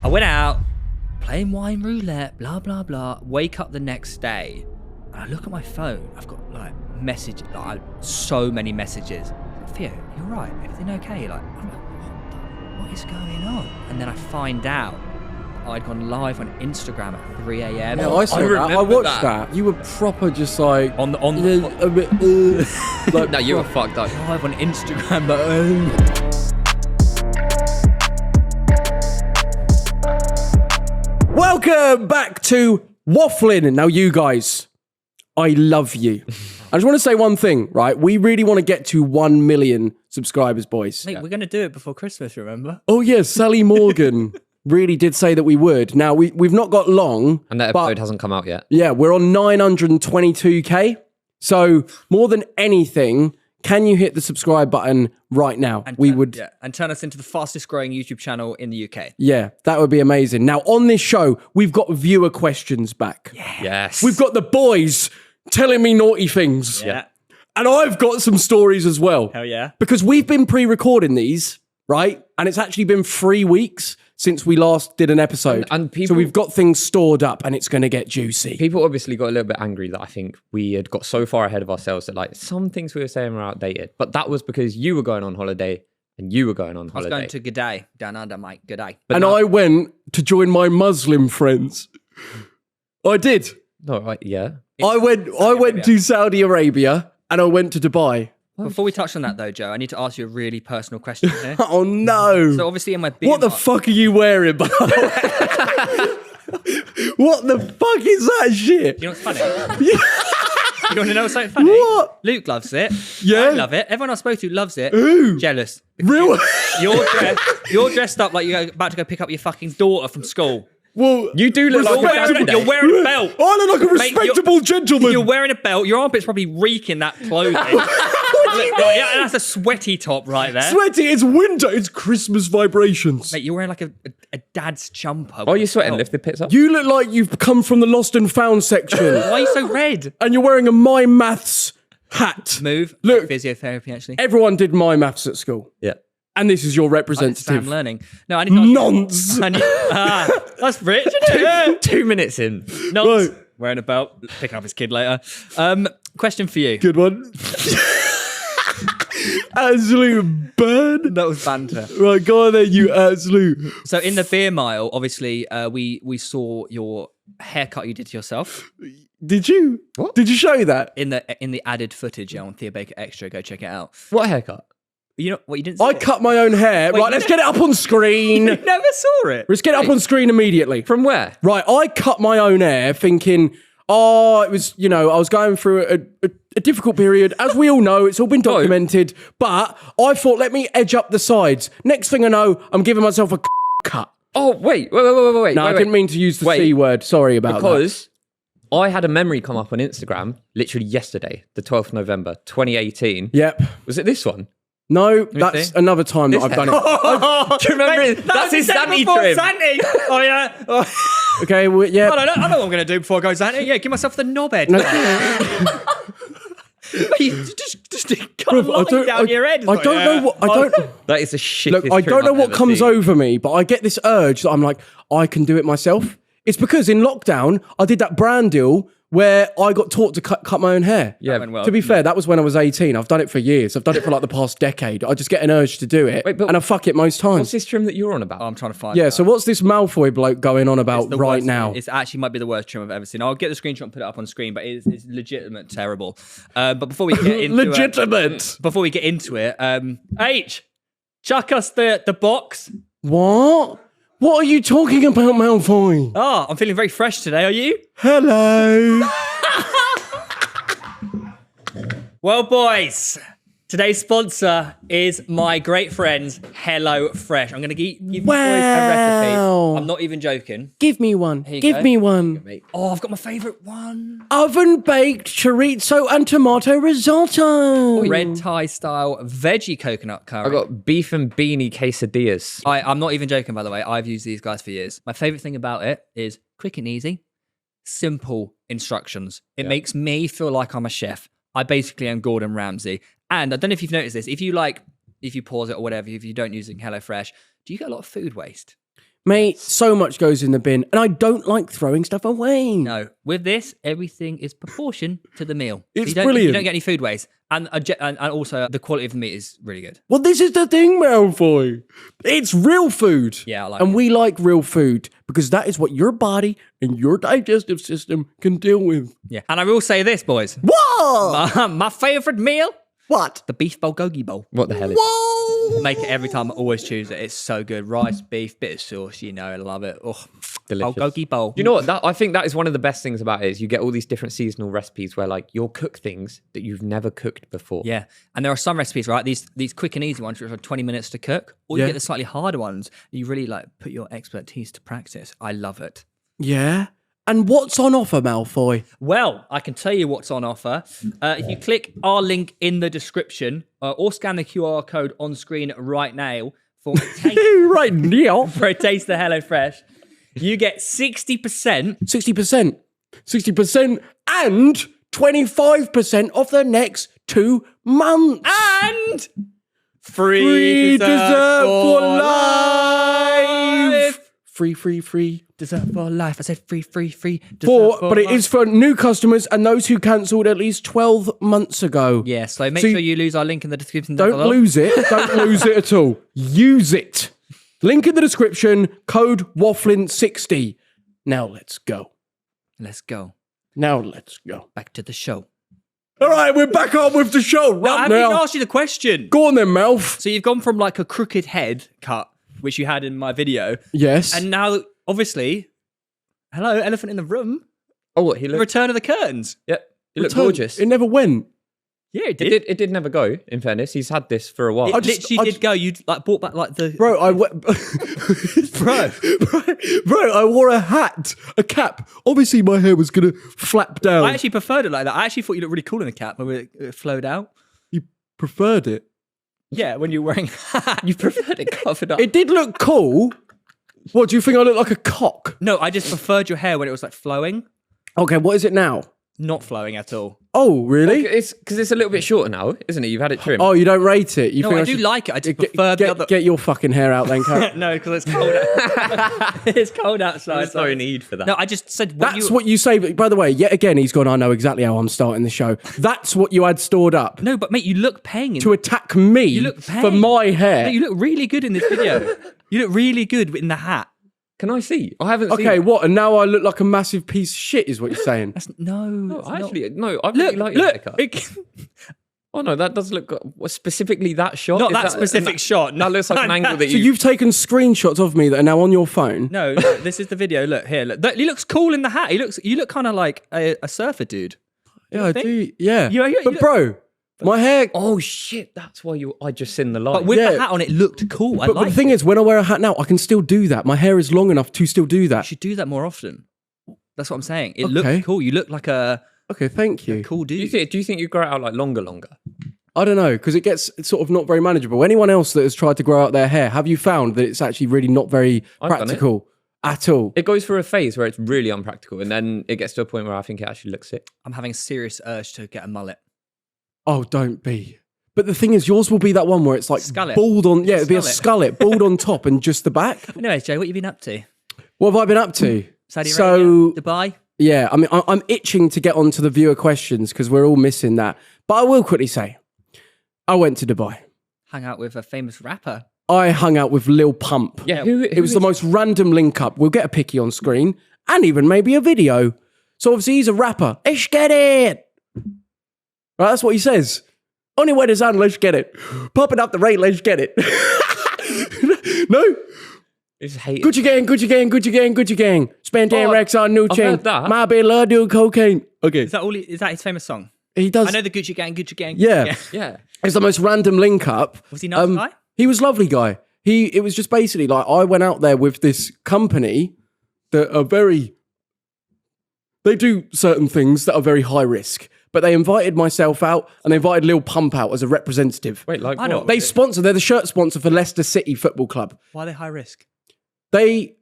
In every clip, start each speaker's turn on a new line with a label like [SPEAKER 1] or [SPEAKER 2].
[SPEAKER 1] went out, playing wine roulette, blah, blah, blah. Wake up the next day, and I look at my phone. I've got so many messages. Theo, you're right. Everything okay? I'm like, what is going on? And then I find out I'd gone live on Instagram at 3 a.m.
[SPEAKER 2] Yeah, I saw that. I watched that. You were proper just like...
[SPEAKER 1] No, you were fucked up. Live on Instagram,
[SPEAKER 2] Welcome back to Wafflin. Now, you guys, I love you. I just want to say one thing, right? We really want to get to 1 million subscribers, boys.
[SPEAKER 1] Mate, we're going to do it before Christmas, remember?
[SPEAKER 2] Oh, yeah, Sally Morgan really did say that we would. Now, we've not got long.
[SPEAKER 3] And that episode hasn't come out yet.
[SPEAKER 2] Yeah, we're on 922k. So, more than anything, can you hit the subscribe button right now?
[SPEAKER 1] And turn us into the fastest growing YouTube channel in the UK.
[SPEAKER 2] Yeah, that would be amazing. Now, on this show, we've got viewer questions back.
[SPEAKER 1] Yeah.
[SPEAKER 3] Yes.
[SPEAKER 2] We've got the boys telling me naughty things.
[SPEAKER 1] Yeah.
[SPEAKER 2] And I've got some stories as well.
[SPEAKER 1] Hell yeah.
[SPEAKER 2] Because we've been pre-recording these, right? And it's actually been 3 weeks since we last did an episode.
[SPEAKER 3] And people,
[SPEAKER 2] so we've got things stored up and it's going to get juicy.
[SPEAKER 3] People obviously got a little bit angry that I think we had got so far ahead of ourselves that like some things we were saying were outdated. But that was because you were going on holiday and you were going on holiday.
[SPEAKER 1] I was going to G'day, down under, mate. G'day.
[SPEAKER 2] I went to join my Muslim friends. I did.
[SPEAKER 3] No, right, yeah.
[SPEAKER 2] I went to Saudi Arabia and I went to Dubai.
[SPEAKER 1] Before we touch on that though, Joe, I need to ask you a really personal question here.
[SPEAKER 2] Oh no.
[SPEAKER 1] So obviously in my
[SPEAKER 2] What the fuck are you wearing, by the way? What the fuck is that shit?
[SPEAKER 1] You know what's funny? You want to know what's something funny?
[SPEAKER 2] What?
[SPEAKER 1] Luke loves it.
[SPEAKER 2] Yeah.
[SPEAKER 1] I love it. Everyone I spoke to loves it.
[SPEAKER 2] Who?
[SPEAKER 1] Jealous.
[SPEAKER 2] Real?
[SPEAKER 1] You're dressed up like you're about to go pick up your fucking daughter from school.
[SPEAKER 2] Well,
[SPEAKER 3] you do look like
[SPEAKER 1] you're wearing a belt.
[SPEAKER 2] I look like a respectable gentleman.
[SPEAKER 1] You're wearing a belt. Your armpit's probably reeking that clothing. Yeah, that's a sweaty top right there.
[SPEAKER 2] Sweaty, it's winter, it's Christmas vibrations.
[SPEAKER 1] Mate, you're wearing like a dad's jumper.
[SPEAKER 3] Why are you sweating? Lift the pits up.
[SPEAKER 2] You look like you've come from the lost and found section.
[SPEAKER 1] Why are you so red?
[SPEAKER 2] And you're wearing a My Maths hat.
[SPEAKER 1] Move.
[SPEAKER 2] Look.
[SPEAKER 1] Physiotherapy, actually.
[SPEAKER 2] Everyone did My Maths at school.
[SPEAKER 3] Yeah.
[SPEAKER 2] And this is your representative.
[SPEAKER 1] I'm learning. No, I need to
[SPEAKER 2] Nonce.
[SPEAKER 1] That's rich.
[SPEAKER 3] 2 minutes in.
[SPEAKER 1] Nonce.
[SPEAKER 2] Right.
[SPEAKER 1] Wearing a belt. Picking up his kid later. Question for you.
[SPEAKER 2] Good one. Absolute burn.
[SPEAKER 1] That was banter.
[SPEAKER 2] Right, go on then, you absolute.
[SPEAKER 1] So in the beer mile, obviously, we saw your haircut you did to yourself.
[SPEAKER 2] Did you?
[SPEAKER 3] What?
[SPEAKER 2] Did you show that?
[SPEAKER 1] In the added footage on Theo Baker Extra, go check it out.
[SPEAKER 3] What haircut?
[SPEAKER 1] You know what you didn't see?
[SPEAKER 2] I cut my own hair.
[SPEAKER 1] Wait,
[SPEAKER 2] right, let's get it up on screen.
[SPEAKER 1] You never saw it.
[SPEAKER 2] Let's get it up on screen immediately.
[SPEAKER 3] From where?
[SPEAKER 2] Right, I cut my own hair thinking, it was, I was going through a difficult period. As we all know, it's all been documented. But I thought, let me edge up the sides. Next thing I know, I'm giving myself a cut.
[SPEAKER 3] Oh, wait.
[SPEAKER 2] No, I didn't mean to use the C word. Sorry about that.
[SPEAKER 3] Because I had a memory come up on Instagram literally yesterday, the 12th November, 2018.
[SPEAKER 2] Yep.
[SPEAKER 3] Was it this one?
[SPEAKER 2] No, that's another time that I've done it.
[SPEAKER 3] Do you remember it? That's his Zanny trim.
[SPEAKER 1] Zanny. Oh, yeah. Oh.
[SPEAKER 2] Okay, well, yeah.
[SPEAKER 1] I know what I'm going to do before I go Zanny. Yeah, give myself the knob head.
[SPEAKER 2] No.
[SPEAKER 1] just cut a line down your head.
[SPEAKER 2] I don't know what... I don't...
[SPEAKER 3] That is a shit.
[SPEAKER 2] Look, I don't know what comes over me, but I get this urge that I'm like, I can do it myself. It's because in lockdown, I did that brand deal where I got taught to cut my own hair.
[SPEAKER 3] Yeah.
[SPEAKER 1] Well,
[SPEAKER 2] to be fair, that was when I was 18. I've done it for years. I've done it for like the past decade. I just get an urge to do it, and I fuck it most times.
[SPEAKER 3] What's this trim that you're on about?
[SPEAKER 1] Oh, I'm trying to find
[SPEAKER 2] Yeah, so what's this Malfoy bloke going on about right now?
[SPEAKER 1] It actually might be the worst trim I've ever seen. I'll get the screenshot and put it up on screen, but it's legitimate terrible. But before we get into before we get into it, H, chuck us the box.
[SPEAKER 2] What? What are you talking about, Malfoy?
[SPEAKER 1] Oh, I'm feeling very fresh today. Are you?
[SPEAKER 2] Hello.
[SPEAKER 1] Well, boys, today's sponsor is my great friends, Hello Fresh. I'm going to give you boys a recipe. I'm not even joking.
[SPEAKER 2] Give me one.
[SPEAKER 1] Here you
[SPEAKER 2] Give
[SPEAKER 1] go.
[SPEAKER 2] me one.
[SPEAKER 1] Oh, I've got my favourite one.
[SPEAKER 2] Oven-baked chorizo and tomato risotto.
[SPEAKER 1] Red Thai style veggie coconut curry.
[SPEAKER 3] I got beef and beanie quesadillas.
[SPEAKER 1] I'm not even joking, by the way. I've used these guys for years. My favourite thing about it is quick and easy, simple instructions. It makes me feel like I'm a chef. I basically am Gordon Ramsay. And I don't know if you've noticed this. If you pause it or whatever, if you don't use HelloFresh, do you get a lot of food waste?
[SPEAKER 2] Mate, so much goes in the bin, and I don't like throwing stuff away.
[SPEAKER 1] No, with this, everything is proportion to the meal.
[SPEAKER 2] It's
[SPEAKER 1] You
[SPEAKER 2] brilliant.
[SPEAKER 1] don't get any food waste. And also, the quality of the meat is really good.
[SPEAKER 2] Well, this is the thing, Malfoy. It's real food.
[SPEAKER 1] Yeah, I like
[SPEAKER 2] and
[SPEAKER 1] it.
[SPEAKER 2] we like real food because that is what your body and your digestive system can deal with.
[SPEAKER 1] Yeah. And I will say this, boys.
[SPEAKER 2] Whoa!
[SPEAKER 1] My favourite meal,
[SPEAKER 2] What?
[SPEAKER 1] the beef bulgogi bowl.
[SPEAKER 3] What the hell is
[SPEAKER 2] Whoa!
[SPEAKER 1] Make it every time. I always choose it. It's so good. Rice, beef, bit of sauce. I love it. Oh,
[SPEAKER 3] delicious?
[SPEAKER 1] bulgogi bowl.
[SPEAKER 3] You know what? I think that is one of the best things about it is you get all these different seasonal recipes where like you'll cook things that you've never cooked before.
[SPEAKER 1] Yeah, and there are some recipes, right? These quick and easy ones which are 20 minutes to cook, or you
[SPEAKER 2] Yeah.
[SPEAKER 1] get the slightly harder ones. You really like put your expertise to practice. I love it.
[SPEAKER 2] Yeah. And what's on offer, Malfoy?
[SPEAKER 1] Well, I can tell you what's on offer. If you click our link in the description or scan the QR code on screen right now for a taste,
[SPEAKER 2] Right now.
[SPEAKER 1] for a taste of HelloFresh, you get 60%.
[SPEAKER 2] 60%. 60% and 25% off the next 2 months.
[SPEAKER 1] And free dessert for life.
[SPEAKER 2] Free.
[SPEAKER 1] Dessert for life. I said free dessert
[SPEAKER 2] But it
[SPEAKER 1] life.
[SPEAKER 2] is for new customers and those who cancelled at least 12 months ago.
[SPEAKER 1] Yeah, so make
[SPEAKER 2] So
[SPEAKER 1] sure you lose our link in the description down
[SPEAKER 2] Don't
[SPEAKER 1] below.
[SPEAKER 2] lose it. Don't lose it at all. Use it. Link in the description. Code Wafflin60. Now let's go.
[SPEAKER 1] Let's go.
[SPEAKER 2] Back
[SPEAKER 1] to the show.
[SPEAKER 2] All right, we're back on with the show
[SPEAKER 1] No, I
[SPEAKER 2] right
[SPEAKER 1] haven't even
[SPEAKER 2] now.
[SPEAKER 1] asked you the question.
[SPEAKER 2] Go on then, Mouth.
[SPEAKER 1] So you've gone from like a crooked head cut, which you had in my video,
[SPEAKER 2] Yes.
[SPEAKER 1] and now, obviously, hello, elephant in the room,
[SPEAKER 3] Oh, what? He
[SPEAKER 1] the
[SPEAKER 3] looked.
[SPEAKER 1] return of the curtains.
[SPEAKER 3] Yeah. He looked
[SPEAKER 2] Return-
[SPEAKER 3] gorgeous.
[SPEAKER 2] It never went.
[SPEAKER 1] Yeah, it
[SPEAKER 3] It
[SPEAKER 1] did.
[SPEAKER 3] did. It did never go. In fairness, he's had this for a while.
[SPEAKER 1] It
[SPEAKER 2] I just-
[SPEAKER 1] literally did go. You like brought back like the
[SPEAKER 2] Bro, I
[SPEAKER 1] Bro.
[SPEAKER 2] wore a hat, a cap. Obviously, my hair was gonna flap down.
[SPEAKER 1] I actually preferred it like that. I actually thought you looked really cool in the cap when it flowed out.
[SPEAKER 2] You preferred it.
[SPEAKER 1] Yeah, when you were wearing.
[SPEAKER 3] You preferred it covered up.
[SPEAKER 2] It did look cool. What do you think? I look like a cock?
[SPEAKER 1] No, I just preferred your hair when it was like flowing,
[SPEAKER 2] Okay, what is it now?
[SPEAKER 1] not flowing at all.
[SPEAKER 2] Oh, really?
[SPEAKER 3] It's because it's a little bit shorter now, isn't it? You've had it trimmed.
[SPEAKER 2] Oh, you don't rate it? You
[SPEAKER 1] No, I do like it. I just prefer the other.
[SPEAKER 2] Get your fucking hair out then, Kat.
[SPEAKER 1] No, because it's cold. It's cold outside.
[SPEAKER 3] There's no need for that.
[SPEAKER 1] No, I just said
[SPEAKER 2] That's what you say. But by the way, yet again, he's gone, I know exactly how I'm starting the show. That's what you had stored up
[SPEAKER 1] No, but mate, you look paying.
[SPEAKER 2] to attack me
[SPEAKER 1] You look
[SPEAKER 2] for
[SPEAKER 1] pain.
[SPEAKER 2] my hair.
[SPEAKER 1] No, you look really good in this video. You look really good in the hat.
[SPEAKER 3] Can I see? I haven't seen
[SPEAKER 2] Okay,
[SPEAKER 3] it.
[SPEAKER 2] what? And now I look like a massive piece of shit, is what you're saying?
[SPEAKER 1] That's
[SPEAKER 3] No,
[SPEAKER 1] it's
[SPEAKER 3] I
[SPEAKER 1] not.
[SPEAKER 3] actually, no, I really like your haircut. Oh no, that does look good. Well, specifically that shot.
[SPEAKER 1] Not
[SPEAKER 3] Is
[SPEAKER 1] that specific shot.
[SPEAKER 3] That looks like an angle that
[SPEAKER 2] So
[SPEAKER 3] you.
[SPEAKER 2] you've taken screenshots of me that are now on your phone.
[SPEAKER 1] No, this is the video. Look here. Look, he looks cool in the hat. You look kind of like a surfer dude.
[SPEAKER 2] Yeah, I
[SPEAKER 1] think?
[SPEAKER 2] do. Yeah.
[SPEAKER 1] You
[SPEAKER 2] But
[SPEAKER 1] look-
[SPEAKER 2] bro, my hair.
[SPEAKER 3] Oh shit! That's why I just seen the light.
[SPEAKER 1] But with
[SPEAKER 2] Yeah.
[SPEAKER 1] the hat on, it looked cool. I
[SPEAKER 2] But
[SPEAKER 1] like
[SPEAKER 2] the thing is, when I wear a hat now, I can still do that. My hair is long enough to still do
[SPEAKER 1] You
[SPEAKER 2] that.
[SPEAKER 1] should do that more often. That's what I'm saying. It
[SPEAKER 2] Okay.
[SPEAKER 1] looks cool. You look like a
[SPEAKER 2] Okay, thank you.
[SPEAKER 1] cool
[SPEAKER 3] do
[SPEAKER 1] dude.
[SPEAKER 3] you think you grow it out like longer?
[SPEAKER 2] I don't know, because it gets sort of not very manageable. Anyone else that has tried to grow out their hair, have you found that it's actually really not very
[SPEAKER 3] I've done it.
[SPEAKER 2] practical at all?
[SPEAKER 3] It goes through a phase where it's really unpractical, and then it gets to a point where I think it actually looks sick.
[SPEAKER 1] I'm having a serious urge to get a mullet.
[SPEAKER 2] Oh, don't be. But the thing is, yours will be that one where it's like
[SPEAKER 1] Skullet.
[SPEAKER 2] bald on, yeah, it'd be a
[SPEAKER 1] Skullet.
[SPEAKER 2] skullet, bald on top and just the back.
[SPEAKER 1] Anyways, Joe, what have you been up to?
[SPEAKER 2] What have I been up to?
[SPEAKER 1] Saudi
[SPEAKER 2] So-
[SPEAKER 1] Arabia, Dubai.
[SPEAKER 2] Yeah, I mean, I'm itching to get onto the viewer questions because we're all missing that. But I will quickly say, I went to Dubai.
[SPEAKER 1] Hung out with a famous rapper.
[SPEAKER 2] I hung out with Lil Pump.
[SPEAKER 3] Yeah,
[SPEAKER 2] It was the most random link up. We'll get a picky on screen and even maybe a video. So obviously he's a rapper. Let's get it. Right, that's what he says. Only way to sound, let's get it. Popping up the rate, let's get it. No?
[SPEAKER 3] It's hate.
[SPEAKER 2] Gucci gang, Gucci gang, Gucci gang, Gucci gang. Spend 10
[SPEAKER 3] Oh,
[SPEAKER 2] racks on new
[SPEAKER 3] I've
[SPEAKER 2] chain.
[SPEAKER 3] heard that.
[SPEAKER 2] My baby love do cocaine. Okay.
[SPEAKER 1] Is that his famous song?
[SPEAKER 2] He does.
[SPEAKER 1] I know the Gucci Gang, Gucci Gang.
[SPEAKER 2] Yeah.
[SPEAKER 1] Gucci Gang.
[SPEAKER 3] Yeah.
[SPEAKER 2] It's the most random link up.
[SPEAKER 1] Was he nice guy?
[SPEAKER 2] He was a lovely guy. It was just basically like I went out there with this company that are they do certain things that are very high risk. But they invited myself out and they invited Lil Pump out as a representative.
[SPEAKER 3] Wait, like
[SPEAKER 1] I know.
[SPEAKER 3] what?
[SPEAKER 2] They're the shirt sponsor for Leicester City Football Club.
[SPEAKER 1] Why are they high risk?
[SPEAKER 2] They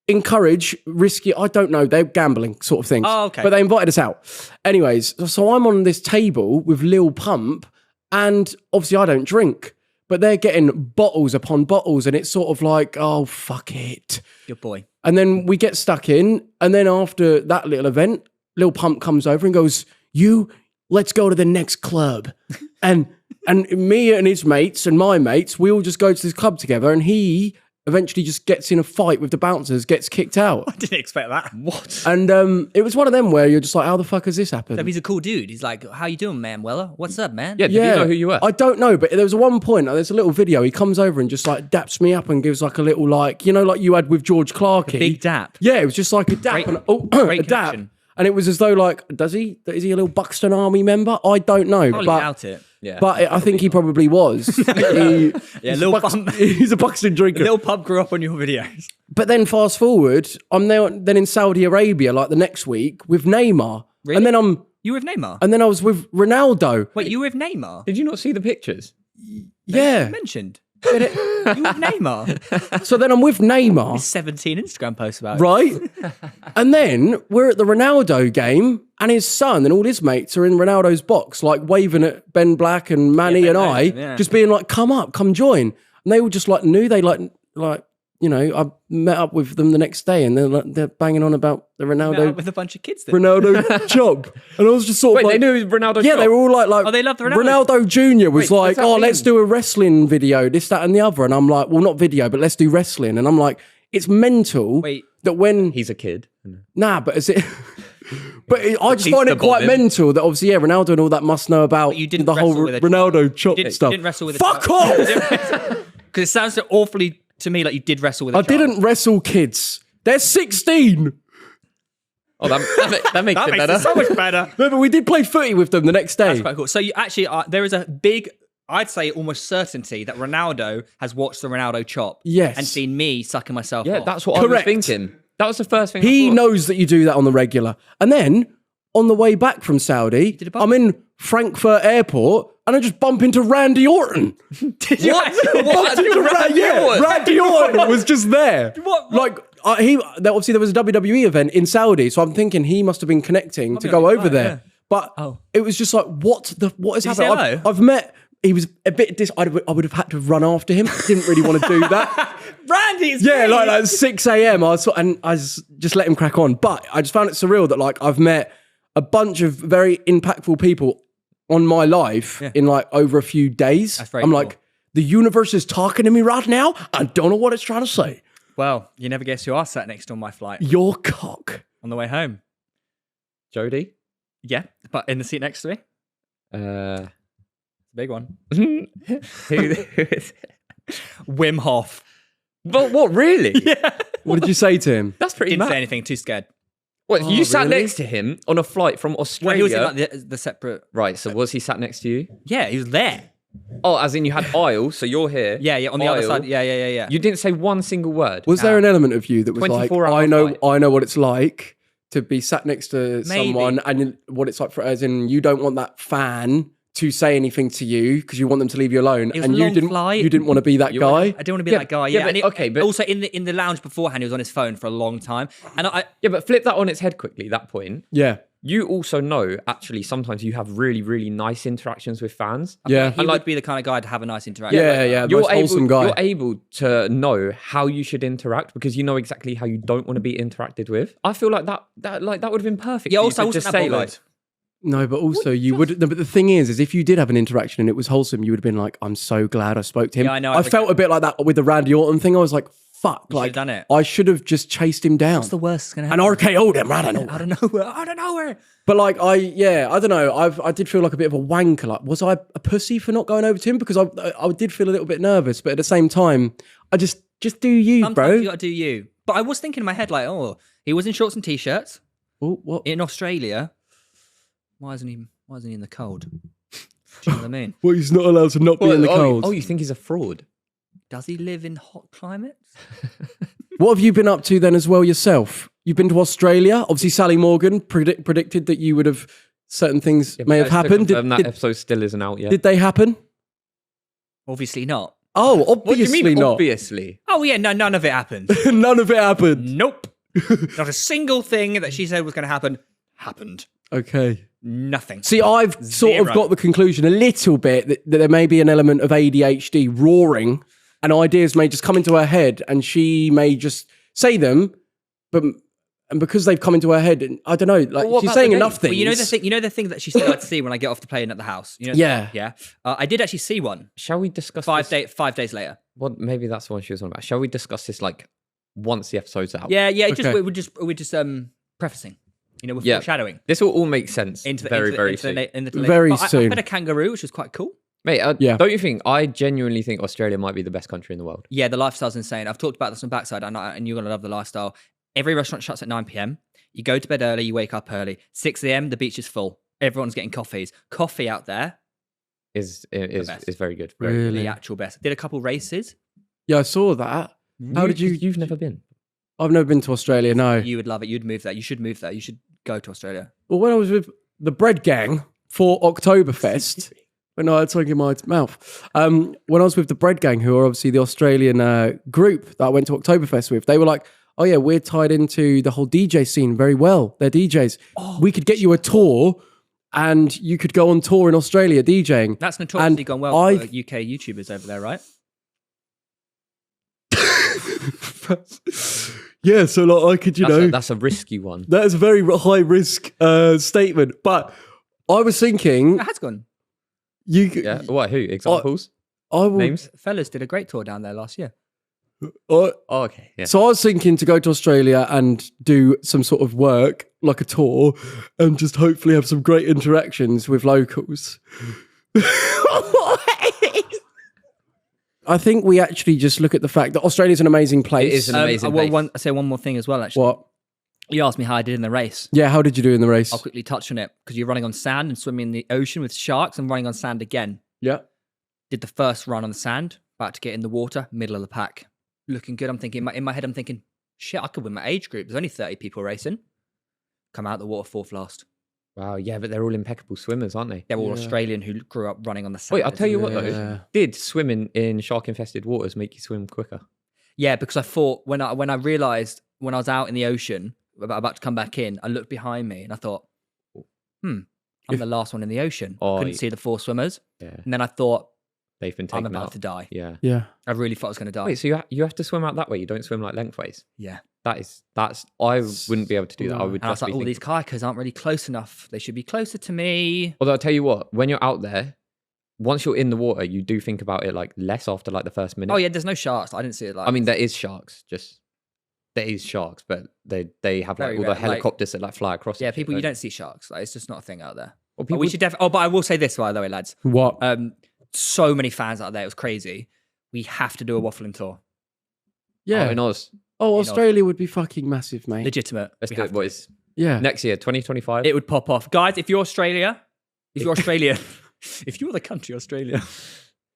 [SPEAKER 2] encourage risky, I don't know, they're gambling sort of things.
[SPEAKER 1] Oh, okay.
[SPEAKER 2] But they invited us out. Anyways, so I'm on this table with Lil Pump and obviously I don't drink. but they're getting bottles upon bottles, and it's sort of like, oh, fuck it.
[SPEAKER 1] Good boy.
[SPEAKER 2] And then we get stuck in, and then after that little event, Lil Pump comes over and goes, let's go to the next club. and me and his mates and my mates, we all just go to this club together, and he eventually just gets in a fight with the bouncers, gets kicked out.
[SPEAKER 1] I didn't expect that.
[SPEAKER 3] What?
[SPEAKER 2] And it was one of them where you're just like, how the fuck has this happened?
[SPEAKER 1] So he's a cool dude. He's like, how you doing, man? Weller? What's up, man?
[SPEAKER 3] Yeah, did you know who you were?
[SPEAKER 2] I don't know, but there was one point, there's a little video, he comes over and just like daps me up and gives like a little like, you know, like you had with George Clarkey.
[SPEAKER 1] Big dap.
[SPEAKER 2] Yeah, it was just like a dap.
[SPEAKER 1] Great
[SPEAKER 2] a dap.
[SPEAKER 1] connection.
[SPEAKER 2] And it was as though like, is he a little Buxton Army member? I don't know.
[SPEAKER 1] Probably doubt it.
[SPEAKER 3] Yeah.
[SPEAKER 2] But I think he probably was.
[SPEAKER 1] Lil Pump.
[SPEAKER 2] He's a Buxton drinker.
[SPEAKER 1] Lil Pump grew up on your videos.
[SPEAKER 2] But then fast forward, I'm then in Saudi Arabia like the next week with Neymar.
[SPEAKER 1] Really?
[SPEAKER 2] And then
[SPEAKER 1] You with Neymar?
[SPEAKER 2] and then I was with Ronaldo.
[SPEAKER 1] Wait, you with Neymar?
[SPEAKER 3] Did you not see the pictures?
[SPEAKER 2] Yeah.
[SPEAKER 1] Mentioned. You with Neymar?
[SPEAKER 2] So then I'm with Neymar.
[SPEAKER 1] 17 Instagram posts about it.
[SPEAKER 2] Right? And then we're at the Ronaldo game, and his son and all his mates are in Ronaldo's box, like waving at Ben Black and Manny and I,
[SPEAKER 1] yeah.
[SPEAKER 2] just being like, come up, come join. And they all just like knew they like, you know, I met up with them the next day, and they're banging on about the Ronaldo
[SPEAKER 1] With a bunch of kids. Then.
[SPEAKER 2] Ronaldo chop. And I was just sort of
[SPEAKER 3] Wait,
[SPEAKER 2] like,
[SPEAKER 3] they knew it was Ronaldo.
[SPEAKER 2] yeah, they were all like,
[SPEAKER 1] Oh, they love the Ronaldo.
[SPEAKER 2] Ronaldo Jr. was
[SPEAKER 3] Wait,
[SPEAKER 2] like,
[SPEAKER 3] what's that
[SPEAKER 2] oh,
[SPEAKER 3] mean?
[SPEAKER 2] let's do a wrestling video, this, that, and the other. And I'm like, well, not video, but let's do wrestling. And I'm like, it's mental
[SPEAKER 1] Wait.
[SPEAKER 2] that when
[SPEAKER 3] He's a kid.
[SPEAKER 2] nah, but is it? But I just
[SPEAKER 3] He's
[SPEAKER 2] find
[SPEAKER 3] the
[SPEAKER 2] it quite
[SPEAKER 3] bobbin.
[SPEAKER 2] mental that obviously, yeah, Ronaldo and all that must know about
[SPEAKER 1] you didn't
[SPEAKER 2] the whole
[SPEAKER 1] wrestle with a
[SPEAKER 2] Ronaldo chop
[SPEAKER 1] You
[SPEAKER 2] stuff.
[SPEAKER 1] didn't wrestle with a
[SPEAKER 2] Fuck
[SPEAKER 1] child.
[SPEAKER 2] off!
[SPEAKER 1] Because it sounds so awfully to me like you did wrestle with a
[SPEAKER 2] I
[SPEAKER 1] child.
[SPEAKER 2] didn't wrestle kids. They're 16.
[SPEAKER 3] Oh, that makes
[SPEAKER 1] That
[SPEAKER 3] it
[SPEAKER 1] makes
[SPEAKER 3] better.
[SPEAKER 1] it so much better.
[SPEAKER 2] No, but we did play footy with them the next day.
[SPEAKER 1] That's quite cool. So you actually, there is a big, I'd say almost certainty that Ronaldo has watched the Ronaldo chop.
[SPEAKER 2] Yes.
[SPEAKER 1] And seen me sucking myself
[SPEAKER 3] Yeah,
[SPEAKER 1] off.
[SPEAKER 3] that's what I was
[SPEAKER 2] Correct.
[SPEAKER 3] thinking. That was the first thing
[SPEAKER 2] He
[SPEAKER 3] I thought.
[SPEAKER 2] knows that you do that on the regular. And then on the way back from Saudi,
[SPEAKER 1] did a bump.
[SPEAKER 2] I'm in Frankfurt Airport and I just bump into Randy Orton.
[SPEAKER 1] Did you actually-
[SPEAKER 3] What?
[SPEAKER 2] Randy Orton was just there.
[SPEAKER 1] What?
[SPEAKER 2] Like obviously there was a WWE event in Saudi, so I'm thinking he must have been connecting to
[SPEAKER 1] be
[SPEAKER 2] go
[SPEAKER 1] on the
[SPEAKER 2] over
[SPEAKER 1] flight,
[SPEAKER 2] there.
[SPEAKER 1] yeah.
[SPEAKER 2] But
[SPEAKER 1] Oh.
[SPEAKER 2] it was just like, what is
[SPEAKER 1] he
[SPEAKER 2] happening?
[SPEAKER 1] say hello?
[SPEAKER 2] I've met. He was a bit. I would have had to run after him. Didn't really want to do that.
[SPEAKER 1] Randy's
[SPEAKER 2] Yeah,
[SPEAKER 1] great.
[SPEAKER 2] like 6 a.m. I just let him crack on. But I just found it surreal that like I've met a bunch of very impactful people on my life in like over a few days.
[SPEAKER 1] That's very
[SPEAKER 2] I'm
[SPEAKER 1] cool.
[SPEAKER 2] like, the universe is talking to me right now. I don't know what it's trying to say.
[SPEAKER 1] Well, you never guess who I sat next to on my flight
[SPEAKER 2] Your cock.
[SPEAKER 1] on the way home.
[SPEAKER 3] Jodie?
[SPEAKER 1] Yeah, but in the seat next to me.
[SPEAKER 3] Uh,
[SPEAKER 1] Big one.
[SPEAKER 3] who is it?
[SPEAKER 1] Wim Hof.
[SPEAKER 3] But what, really?
[SPEAKER 2] What did you say to him?
[SPEAKER 3] That's pretty
[SPEAKER 1] Didn't say
[SPEAKER 3] mad.
[SPEAKER 1] anything, too scared.
[SPEAKER 3] What, you sat
[SPEAKER 2] really?
[SPEAKER 3] next to him on a flight from
[SPEAKER 1] Well,
[SPEAKER 3] Australia?
[SPEAKER 1] he was in like the separate.
[SPEAKER 3] Right, so was he sat next to you?
[SPEAKER 1] Yeah, he was there.
[SPEAKER 3] Oh, as in you had aisle, so you're here.
[SPEAKER 1] Yeah, on the other
[SPEAKER 3] Aisle.
[SPEAKER 1] side. Yeah.
[SPEAKER 3] You didn't say one single word.
[SPEAKER 2] Was there an element of you that was like,
[SPEAKER 3] 24-hour
[SPEAKER 2] I know
[SPEAKER 3] flight.
[SPEAKER 2] what it's like to be sat next to
[SPEAKER 1] Maybe.
[SPEAKER 2] someone, and what it's like for, as in, you don't want that fan to say anything to you because you want them to leave you alone,
[SPEAKER 1] It was
[SPEAKER 2] and
[SPEAKER 1] a
[SPEAKER 2] you
[SPEAKER 1] long
[SPEAKER 2] didn't.
[SPEAKER 1] flight.
[SPEAKER 2] You didn't want to be that guy.
[SPEAKER 1] I didn't want to be
[SPEAKER 3] Yeah,
[SPEAKER 1] that guy.
[SPEAKER 3] yeah,
[SPEAKER 1] Yeah,
[SPEAKER 3] but-
[SPEAKER 1] and
[SPEAKER 3] okay, but-
[SPEAKER 1] also in the lounge beforehand, he was on his phone for a long time, and
[SPEAKER 3] Yeah, but flip that on its head quickly, that point.
[SPEAKER 2] Yeah,
[SPEAKER 3] You also know, actually, sometimes you have really, really nice interactions with fans.
[SPEAKER 2] yeah,
[SPEAKER 1] he would be the kind of guy to have a nice interaction.
[SPEAKER 2] yeah. Most wholesome guy.
[SPEAKER 3] You're able to know how you should interact because you know exactly how you don't want to be interacted with. I feel like that would have been perfect.
[SPEAKER 1] Yeah,
[SPEAKER 3] for you
[SPEAKER 1] also
[SPEAKER 3] to
[SPEAKER 1] I
[SPEAKER 3] just
[SPEAKER 1] wasn't that
[SPEAKER 3] say
[SPEAKER 1] bothered.
[SPEAKER 3] like,
[SPEAKER 2] No, but also you would. No, but the thing is if you did have an interaction and it was wholesome, you would have been like, "I'm so glad I spoke to him."
[SPEAKER 1] Yeah, I know,
[SPEAKER 2] I felt a bit like that with the Randy Orton thing. I was like, "Fuck!"
[SPEAKER 1] You
[SPEAKER 2] like
[SPEAKER 1] should've done it.
[SPEAKER 2] I should have just chased him down
[SPEAKER 1] What's the worst that's gonna
[SPEAKER 2] and
[SPEAKER 1] happen?
[SPEAKER 2] RKO'd him. I don't know.
[SPEAKER 1] I don't know where.
[SPEAKER 2] But like I don't know. I did feel like a bit of a wanker. Like, was I a pussy for not going over to him? Because I did feel a little bit nervous, but at the same time, I just do you,
[SPEAKER 1] Sometimes
[SPEAKER 2] bro.
[SPEAKER 1] you gotta do you. But I was thinking in my head like, oh, he was in shorts and t-shirts
[SPEAKER 2] Oh, what?
[SPEAKER 1] in Australia. Why isn't he in the cold? Do you know what I mean?
[SPEAKER 2] Well, he's not allowed to not be in the cold.
[SPEAKER 3] Oh, you think he's a fraud?
[SPEAKER 1] Does he live in hot climates?
[SPEAKER 2] What have you been up to then as well yourself? You've been to Australia. Obviously, Sally Morgan predicted that you would have certain things may have happened.
[SPEAKER 3] That episode still isn't out yet.
[SPEAKER 2] Did they happen?
[SPEAKER 1] Obviously not.
[SPEAKER 2] Oh,
[SPEAKER 3] What do
[SPEAKER 2] obviously
[SPEAKER 3] you mean,
[SPEAKER 2] not.
[SPEAKER 3] obviously?
[SPEAKER 1] Oh yeah, no, none of it happened.
[SPEAKER 2] None of it happened.
[SPEAKER 1] Nope. Not a single thing that she said was going to happen happened.
[SPEAKER 2] Okay.
[SPEAKER 1] Nothing.
[SPEAKER 2] See, I've sort of got the conclusion a little bit that there may be an element of ADHD roaring, and ideas may just come into her head, and she may just say them, and because they've come into her head, and I don't know, like she's saying enough things.
[SPEAKER 1] Well, you know the thing that she said I'd see when I get off the plane at the house. You know,
[SPEAKER 2] yeah.
[SPEAKER 1] I did actually see one.
[SPEAKER 3] Shall we discuss
[SPEAKER 1] 5 days later?
[SPEAKER 3] Well, maybe that's the one she was on about. Shall we discuss this like once the episode's out?
[SPEAKER 1] Yeah. We're just prefacing. You know, we're foreshadowing.
[SPEAKER 3] This will all make sense very soon.
[SPEAKER 2] Very soon.
[SPEAKER 1] I fed a kangaroo, which was quite cool.
[SPEAKER 3] Mate, don't you think? I genuinely think Australia might be the best country in the world. Yeah,
[SPEAKER 1] the lifestyle's insane. I've talked about this on Backside, and you're going to love the lifestyle. Every restaurant shuts at 9 p.m. You go to bed early, you wake up early. 6 a.m, the beach is full. Everyone's getting coffees. Coffee out there
[SPEAKER 3] is very good.
[SPEAKER 2] Really?
[SPEAKER 1] The actual best. Did a couple races.
[SPEAKER 2] Yeah, I saw that. How did you?
[SPEAKER 3] You've never been?
[SPEAKER 2] I've never been to Australia, no.
[SPEAKER 1] You would love it. You'd move there. You should move there. You should go to Australia.
[SPEAKER 2] Well, when I was with the bread gang for Oktoberfest, when I had something in my mouth, when I was with the bread gang, who are obviously the Australian group that I went to Oktoberfest with, they were like, oh yeah, we're tied into the whole DJ scene very well. They're DJs. We could get you a tour and you could go on tour in Australia DJing.
[SPEAKER 1] That's notoriously gone well for UK YouTubers over there, right?
[SPEAKER 2] Yeah, so like I could,
[SPEAKER 3] that's a risky one.
[SPEAKER 2] That is a very high risk statement. But I was thinking,
[SPEAKER 1] it has gone.
[SPEAKER 3] What? Who? Examples? Names?
[SPEAKER 1] Fellas did a great tour down there last year.
[SPEAKER 3] Okay. Yeah.
[SPEAKER 2] So I was thinking to go to Australia and do some sort of work, like a tour, and just hopefully have some great interactions with locals. I think we actually just look at the fact that Australia's an amazing place.
[SPEAKER 3] It is an amazing place.
[SPEAKER 1] I'll say one more thing as well, actually.
[SPEAKER 2] What?
[SPEAKER 1] You asked me how I did in the race.
[SPEAKER 2] Yeah, how did you do in the race?
[SPEAKER 1] I'll quickly touch on it, because you're running on sand and swimming in the ocean with sharks and running on sand again.
[SPEAKER 2] Yeah.
[SPEAKER 1] Did the first run on the sand, about to get in the water, middle of the pack. Looking good. I'm thinking, in my head, I'm thinking, shit, I could win my age group. There's only 30 people racing. Come out the water 4th last.
[SPEAKER 3] Wow, yeah, but they're all impeccable swimmers, aren't they?
[SPEAKER 1] They're all Australian who grew up running on the sand.
[SPEAKER 3] Wait, I'll tell you what though. Did swimming in shark-infested waters make you swim quicker?
[SPEAKER 1] Yeah, because I thought when I realised when I was out in the ocean, about to come back in, I looked behind me and I thought, I'm the last one in the ocean. I couldn't see the 4 swimmers. Yeah. And then I thought,
[SPEAKER 3] they've been taken
[SPEAKER 1] I'm about
[SPEAKER 3] out
[SPEAKER 1] to die.
[SPEAKER 2] Yeah.
[SPEAKER 1] I really thought I was going to die.
[SPEAKER 3] Wait, so you have to swim out that way? You don't swim like lengthways?
[SPEAKER 1] Yeah.
[SPEAKER 3] That's I wouldn't be able to do that. I would.
[SPEAKER 1] And I was like, these kayakers aren't really close enough. They should be closer to me.
[SPEAKER 3] Although I'll tell you what, when you're out there, once you're in the water, you do think about it like less after like the first minute.
[SPEAKER 1] Oh yeah, there's no sharks. I didn't see it like.
[SPEAKER 3] I mean, there is sharks. There is sharks, but they have like all the helicopters that like fly across.
[SPEAKER 1] Yeah, people, you don't see sharks. Like, it's just not a thing out there. Well, we should definitely. Oh, but I will say this, by the way, lads.
[SPEAKER 2] What?
[SPEAKER 1] So many fans out there. It was crazy. We have to do a waffling tour.
[SPEAKER 2] Yeah,
[SPEAKER 3] in Oz.
[SPEAKER 2] Oh, Australia would be fucking massive, mate.
[SPEAKER 1] Legitimate.
[SPEAKER 3] Let's do it, boys.
[SPEAKER 2] Yeah.
[SPEAKER 3] Next year, 2025.
[SPEAKER 1] It would pop off. Guys, if you're Australian, if you're the country Australia,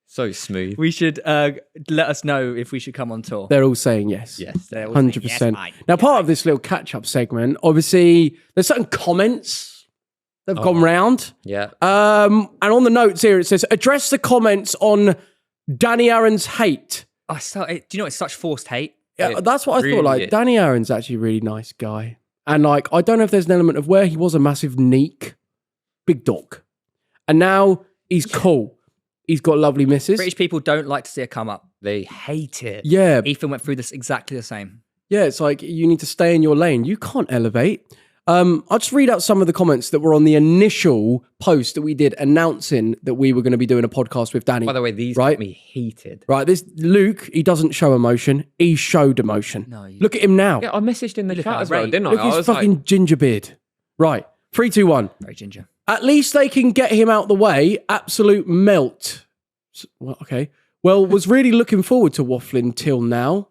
[SPEAKER 3] so smooth.
[SPEAKER 1] We should let us know if we should come on tour.
[SPEAKER 2] They're all saying yes.
[SPEAKER 3] Yes.
[SPEAKER 1] They're all
[SPEAKER 2] 100%.
[SPEAKER 1] saying yes,
[SPEAKER 2] now, part of this little catch-up segment, obviously, there's certain comments that have gone round.
[SPEAKER 3] Yeah.
[SPEAKER 2] And on the notes here, it says, address the comments on Danny Aaron's hate.
[SPEAKER 1] Do you know it's such forced hate?
[SPEAKER 2] Yeah, that's what I thought. Like, Danny Aaron's actually a really nice guy. And like, I don't know if there's an element of where he was a massive neek, big dog. And now he's cool. He's got lovely misses.
[SPEAKER 1] British people don't like to see a come up.
[SPEAKER 3] They hate it.
[SPEAKER 2] Yeah.
[SPEAKER 1] Ethan went through this exactly the same.
[SPEAKER 2] Yeah, it's like you need to stay in your lane. You can't elevate. I'll just read out some of the comments that were on the initial post that we did announcing that we were going to be doing a podcast with Danny.
[SPEAKER 3] By the way, these got me heated.
[SPEAKER 2] Right, this Luke, he doesn't show emotion. He showed emotion.
[SPEAKER 1] No,
[SPEAKER 2] look at him now.
[SPEAKER 3] Yeah, I messaged in the chat as well, didn't I?
[SPEAKER 2] Look at his fucking ginger beard. Right, 3, 2, 1.
[SPEAKER 1] Very ginger.
[SPEAKER 2] At least they can get him out the way. Absolute melt. Well, okay. Well, was really looking forward to Wafflin till now.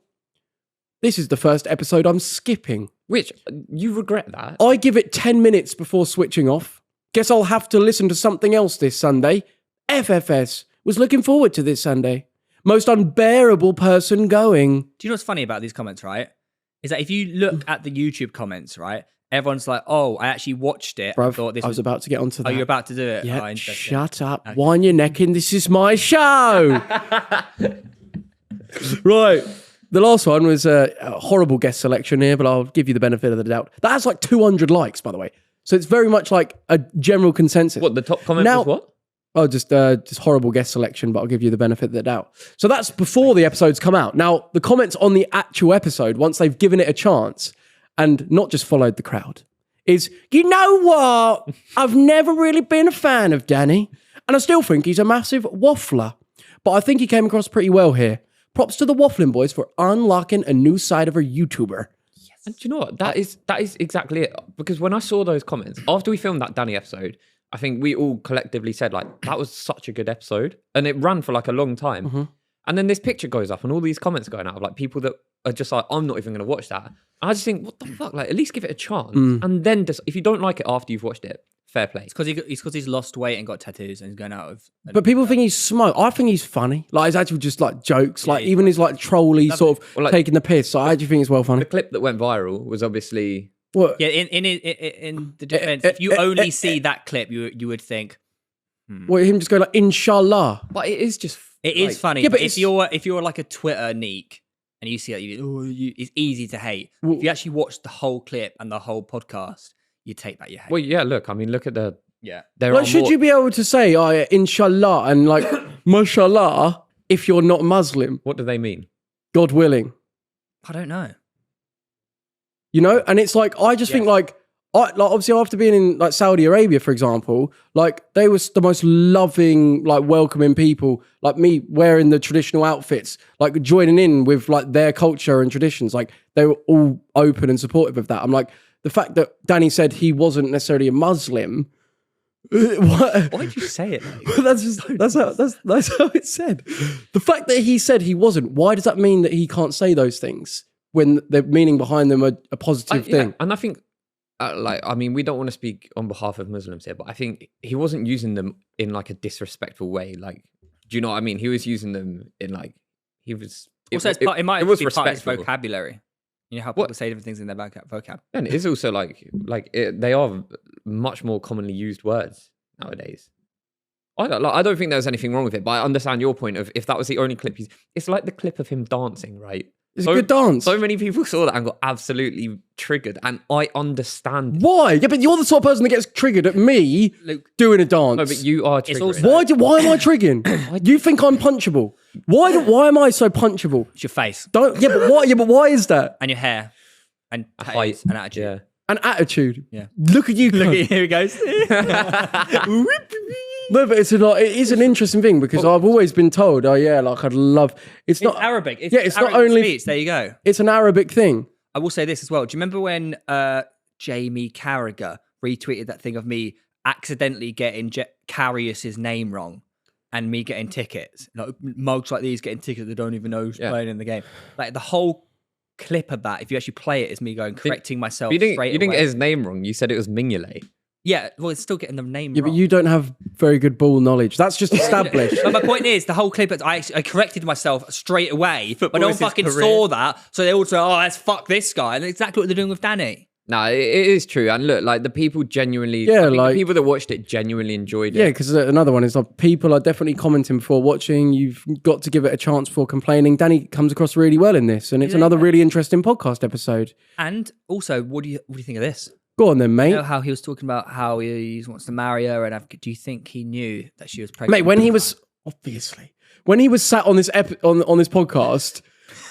[SPEAKER 2] This is the first episode I'm skipping.
[SPEAKER 3] Which, you regret that?
[SPEAKER 2] I give it 10 minutes before switching off. Guess I'll have to listen to something else this Sunday. FFS was looking forward to this Sunday. Most unbearable person going.
[SPEAKER 1] Do you know what's funny about these comments, right? Is that if you look at the YouTube comments, right? Everyone's like, oh, I actually watched it.
[SPEAKER 2] Bruv, I was about to get onto that.
[SPEAKER 1] Oh, you're about to do it?
[SPEAKER 2] Yeah,
[SPEAKER 1] oh,
[SPEAKER 2] shut up. Okay. Wind your neck in. This is my show. Right. The last one was a horrible guest selection here, but I'll give you the benefit of the doubt. That has like 200 likes, by the way. So it's very much like a general consensus.
[SPEAKER 3] What, the top comment was what?
[SPEAKER 2] Oh, just horrible guest selection, but I'll give you the benefit of the doubt. So that's before the episodes come out. Now, the comments on the actual episode, once they've given it a chance and not just followed the crowd, is, you know what? I've never really been a fan of Danny, and I still think he's a massive waffler. But I think he came across pretty well here. Props to the Wafflin boys for unlocking a new side of a YouTuber.
[SPEAKER 3] And do you know what? That is exactly it. Because when I saw those comments, after we filmed that Danny episode, I think we all collectively said, like, that was such a good episode. And it ran for like a long time. Mm-hmm. And then this picture goes up and all these comments going out of like people that are just like, I'm not even going to watch that. And I just think, what the fuck? Like, at least give it a chance. And then just, if you don't like it after you've watched it, fair play.
[SPEAKER 1] It's because he's lost weight and got tattoos and he's going out of...
[SPEAKER 2] But people think he's smart. I think he's funny. Like, it's actually just like jokes. Like, even his like trolly sort of like, taking the piss. So I actually think it's well funny.
[SPEAKER 3] The clip that went viral was obviously...
[SPEAKER 2] What?
[SPEAKER 1] Yeah, in the defense, if you only see that clip, you would think...
[SPEAKER 2] What, him just going like, inshallah?
[SPEAKER 3] But it is just...
[SPEAKER 1] It is funny. Yeah, but if you're like a Twitter neek and you see that, it's easy to hate. If you actually watch the whole clip and the whole podcast, you take that you hate.
[SPEAKER 3] Well, yeah, look, I mean, look at the...
[SPEAKER 1] Yeah.
[SPEAKER 2] Well, should you be able to say, inshallah, and like, mashallah, if you're not Muslim?
[SPEAKER 3] What do they mean?
[SPEAKER 2] God willing.
[SPEAKER 1] I don't know.
[SPEAKER 2] You know? And it's like, I just think like obviously after being in like Saudi Arabia, for example, like they was the most loving, like welcoming people, like me wearing the traditional outfits, like joining in with like their culture and traditions. Like they were all open and supportive of that. I'm like, the fact that Danny said he wasn't necessarily a Muslim.
[SPEAKER 3] Why did you say it?
[SPEAKER 2] That's how it's said. The fact that he said he wasn't, why does that mean that he can't say those things when the meaning behind them are a positive thing?
[SPEAKER 3] Yeah. And I think, I mean, we don't want to speak on behalf of Muslims here, but I think he wasn't using them in like a disrespectful way. Like, do you know what I mean? He was using them in like, he was...
[SPEAKER 1] Also, it might be part of his vocabulary. You know how people say different things in their vocab.
[SPEAKER 3] And it is also they are much more commonly used words nowadays. I don't think there's anything wrong with it, but I understand your point of if that was the only clip it's like the clip of him dancing, right?
[SPEAKER 2] It's a good dance.
[SPEAKER 3] So many people saw that and got absolutely triggered, and I understand.
[SPEAKER 2] Why? Yeah, but you're the sort of person that gets triggered at me doing a dance.
[SPEAKER 3] No, but you are triggering.
[SPEAKER 2] Why am I triggering? You think I'm punchable? Why am I so punchable?
[SPEAKER 1] It's your face.
[SPEAKER 2] But why is that?
[SPEAKER 1] And your hair. And
[SPEAKER 3] height
[SPEAKER 1] and attitude.
[SPEAKER 3] Yeah.
[SPEAKER 2] An attitude.
[SPEAKER 1] Yeah.
[SPEAKER 2] Look at you.
[SPEAKER 1] Here he goes.
[SPEAKER 2] No, but it is an interesting thing because I've always been told, I'd love. It's not
[SPEAKER 1] Arabic.
[SPEAKER 2] It's not only
[SPEAKER 1] speech. There you go.
[SPEAKER 2] It's an Arabic thing.
[SPEAKER 1] I will say this as well. Do you remember when Jamie Carragher retweeted that thing of me accidentally getting Carrius's name wrong and me getting tickets? Like mugs like these getting tickets that don't even know who's playing in the game. Like the whole clip of that, if you actually play it, is me correcting myself straight away.
[SPEAKER 3] You didn't get his name wrong. You said it was Mignolet.
[SPEAKER 1] Yeah, well, it's still getting the name wrong.
[SPEAKER 2] Yeah, but you don't have very good ball knowledge. That's just established.
[SPEAKER 1] But my point is, the whole clip, I corrected myself straight away, but no one fucking saw that. So they all say, let's fuck this guy. And that's exactly what they're doing with Danny.
[SPEAKER 3] No, it is true. And look, like the people genuinely, the people that watched it genuinely enjoyed it.
[SPEAKER 2] Yeah, because another one is like people are definitely commenting before watching. You've got to give it a chance before complaining. Danny comes across really well in this, and it's another really interesting podcast episode.
[SPEAKER 1] And also, what do you think of this?
[SPEAKER 2] Go on then, mate.
[SPEAKER 1] You know how he was talking about how he wants to marry her, and do you think he knew that she was pregnant?
[SPEAKER 2] Mate, when he was sat on this on this podcast,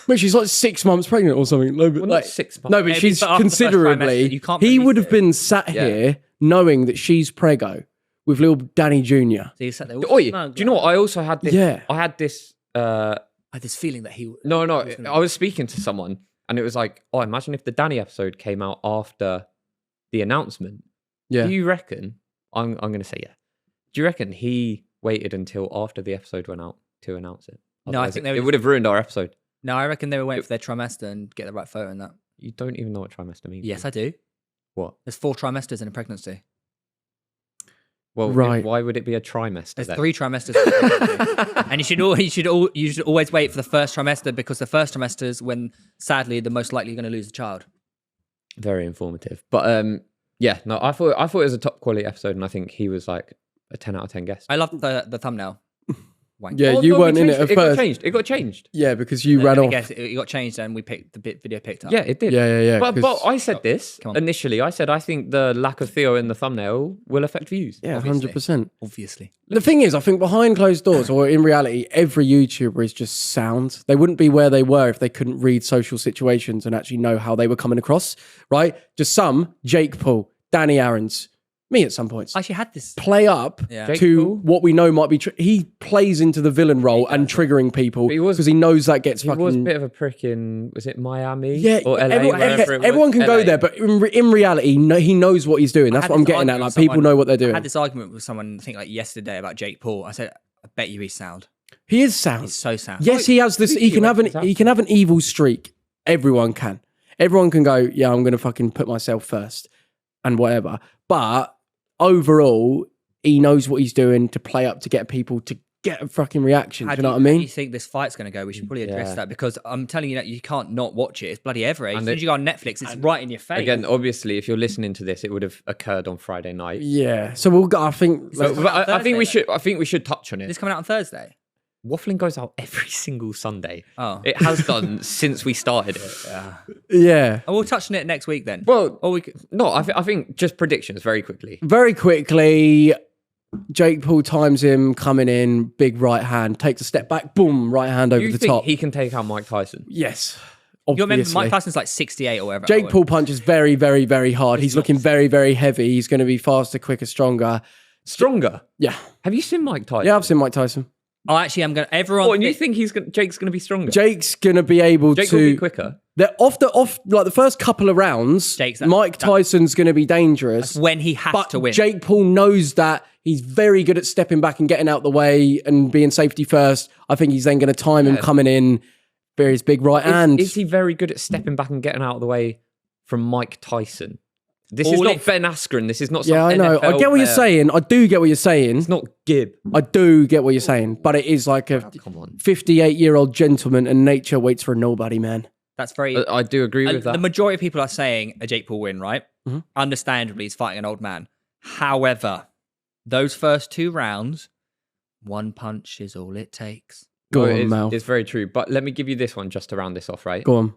[SPEAKER 2] but she's like 6 months pregnant or something. No, but
[SPEAKER 3] not 6 months.
[SPEAKER 2] No, but she's considerably. He would have been sat here knowing that she's preggo with little Danny Jr.
[SPEAKER 1] So he sat there.
[SPEAKER 3] Do you know what? I also had this.
[SPEAKER 2] Yeah.
[SPEAKER 3] I had this.
[SPEAKER 1] I had this feeling that he.
[SPEAKER 3] No. I was speaking to someone, and it was like, imagine if the Danny episode came out after the announcement.
[SPEAKER 2] Yeah.
[SPEAKER 3] Do you reckon? I'm going to say yeah. Do you reckon he waited until after the episode went out to announce it?
[SPEAKER 1] No, I think
[SPEAKER 3] it would have ruined our episode.
[SPEAKER 1] No, I reckon they were waiting for their trimester and get the right photo and that.
[SPEAKER 3] You don't even know what trimester means.
[SPEAKER 1] Yes, I do.
[SPEAKER 3] What?
[SPEAKER 1] There's 4 trimesters in a pregnancy.
[SPEAKER 3] Well,
[SPEAKER 2] right.
[SPEAKER 3] Why would it be a trimester?
[SPEAKER 1] There's 3 trimesters. And you should always wait for the first trimester, because the first trimester is when, sadly, the most likely you're going to lose a child.
[SPEAKER 3] Very informative. But I thought it was a top quality episode, and I think he was like a 10 out of 10 guest.
[SPEAKER 1] I love the thumbnail. wank.
[SPEAKER 2] Yeah,
[SPEAKER 3] Oh,
[SPEAKER 2] you
[SPEAKER 3] no,
[SPEAKER 2] weren't
[SPEAKER 3] we
[SPEAKER 2] in
[SPEAKER 3] changed
[SPEAKER 2] it at
[SPEAKER 3] It got
[SPEAKER 2] first.
[SPEAKER 3] changed. It got changed.
[SPEAKER 2] Yeah, because you
[SPEAKER 1] Let
[SPEAKER 2] ran
[SPEAKER 1] me
[SPEAKER 2] off.
[SPEAKER 1] guess, it got changed and the video picked up.
[SPEAKER 3] Yeah, it did.
[SPEAKER 2] Yeah.
[SPEAKER 3] But I said this
[SPEAKER 1] Come on.
[SPEAKER 3] initially. I said I think the lack of Theo in the thumbnail will affect views.
[SPEAKER 2] Yeah,
[SPEAKER 1] Obviously.
[SPEAKER 2] 100%.
[SPEAKER 1] Obviously.
[SPEAKER 2] The thing is, I think behind closed doors, or in reality, every YouTuber is just sound. They wouldn't be where they were if they couldn't read social situations and actually know how they were coming across, right? Just some, Jake Paul, Danny Aarons, me at some points.
[SPEAKER 1] I actually had this.
[SPEAKER 2] Play up
[SPEAKER 1] Yeah.
[SPEAKER 3] Jake
[SPEAKER 2] to
[SPEAKER 3] Paul?
[SPEAKER 2] what we know might be. He plays into the villain role and triggering people
[SPEAKER 3] he was-
[SPEAKER 2] because he knows that gets
[SPEAKER 3] He was a
[SPEAKER 2] fucking.
[SPEAKER 3] bit of a prick in, was it Miami?
[SPEAKER 2] Yeah,
[SPEAKER 3] Or LA? wherever it was.
[SPEAKER 2] everyone can go
[SPEAKER 3] LA.
[SPEAKER 2] there, but in reality, no, he knows what he's doing. That's
[SPEAKER 1] had
[SPEAKER 2] what I'm
[SPEAKER 1] this
[SPEAKER 2] getting at.
[SPEAKER 1] argument
[SPEAKER 2] Like
[SPEAKER 1] with
[SPEAKER 2] people
[SPEAKER 1] someone-
[SPEAKER 2] know what they're
[SPEAKER 1] I
[SPEAKER 2] doing.
[SPEAKER 1] had this argument with someone, I think like yesterday, about Jake Paul. I said, I bet you he's sound.
[SPEAKER 2] He is sound.
[SPEAKER 1] He's so sound.
[SPEAKER 2] Yes, he has this. He
[SPEAKER 3] Speaking
[SPEAKER 2] can
[SPEAKER 3] of
[SPEAKER 2] have he can have an evil streak. Everyone can. Everyone can go. Yeah, I'm going to fucking put myself first and whatever. But overall, he knows what he's doing to play up to get people to get a fucking reaction. Do you know what I
[SPEAKER 1] How do
[SPEAKER 2] mean?
[SPEAKER 1] you think this fight's going to go? We should probably address
[SPEAKER 3] Yeah.
[SPEAKER 1] that because I'm telling you that you can't not watch it. It's bloody everywhere. As
[SPEAKER 3] And
[SPEAKER 1] soon as you go on Netflix, it's right in your face.
[SPEAKER 3] Again, obviously, if you're listening to this, it would have occurred on Friday night.
[SPEAKER 2] Yeah. So we'll go. I think.
[SPEAKER 1] So-
[SPEAKER 3] But I think we
[SPEAKER 1] Thursday,
[SPEAKER 3] should. I think we should touch on it.
[SPEAKER 1] this coming out on Thursday.
[SPEAKER 3] Wafflin goes out every single Sunday.
[SPEAKER 1] Oh.
[SPEAKER 3] It has done since we started it.
[SPEAKER 2] yeah.
[SPEAKER 1] Oh, we'll touch on it next week then.
[SPEAKER 3] Well,
[SPEAKER 1] Or we could,
[SPEAKER 3] no, I think just predictions very quickly.
[SPEAKER 2] Very quickly, Jake Paul times him coming in, big right hand, takes a step back, boom, right hand over
[SPEAKER 3] Do you
[SPEAKER 2] the
[SPEAKER 3] think
[SPEAKER 2] top.
[SPEAKER 3] he can take out Mike Tyson?
[SPEAKER 2] Yes.
[SPEAKER 1] you remember
[SPEAKER 2] Obviously.
[SPEAKER 1] Mike Tyson's like 68 or whatever.
[SPEAKER 2] Jake Paul punches very, very, very hard. He's looking very, very heavy. He's going to be faster, quicker, stronger.
[SPEAKER 3] Stronger.
[SPEAKER 2] Yeah.
[SPEAKER 3] Have you seen Mike Tyson?
[SPEAKER 2] Yeah, I've seen Mike Tyson.
[SPEAKER 1] Oh, actually, I'm going to. Everyone.
[SPEAKER 3] Oh, and you think Jake's going to be stronger?
[SPEAKER 2] Jake's going to be able
[SPEAKER 3] Jake
[SPEAKER 2] to.
[SPEAKER 3] will be quicker.
[SPEAKER 2] They're off like the first couple of rounds, Mike Tyson's going to be dangerous.
[SPEAKER 1] when he has
[SPEAKER 2] But
[SPEAKER 1] to win.
[SPEAKER 2] Jake Paul knows that he's very good at stepping back and getting out the way and being safety first. I think he's then going to time him coming in, his big right hand.
[SPEAKER 3] Is he very good at stepping back and getting out of the way from Mike Tyson? This is
[SPEAKER 1] All
[SPEAKER 3] not
[SPEAKER 1] it-
[SPEAKER 3] Ben Askren. This is not some
[SPEAKER 2] Yeah, I know. I
[SPEAKER 3] NFL
[SPEAKER 2] get what you're
[SPEAKER 3] player.
[SPEAKER 2] saying. I do get what you're saying.
[SPEAKER 3] It's not Gibb.
[SPEAKER 2] I do get what you're saying. But it is like a
[SPEAKER 3] Come on.
[SPEAKER 2] 58-year-old gentleman and nature waits for nobody, man.
[SPEAKER 1] That's very.
[SPEAKER 3] I do agree with
[SPEAKER 1] the
[SPEAKER 3] that.
[SPEAKER 1] majority of people are saying a Jake Paul win, right?
[SPEAKER 2] Mm-hmm.
[SPEAKER 1] Understandably, he's fighting an old man. However, those first 2 rounds, one punch is all it takes.
[SPEAKER 2] Go
[SPEAKER 3] No,
[SPEAKER 2] on, Mal.
[SPEAKER 3] It's very true. But let me give you this one just to round this off, right?
[SPEAKER 2] Go on.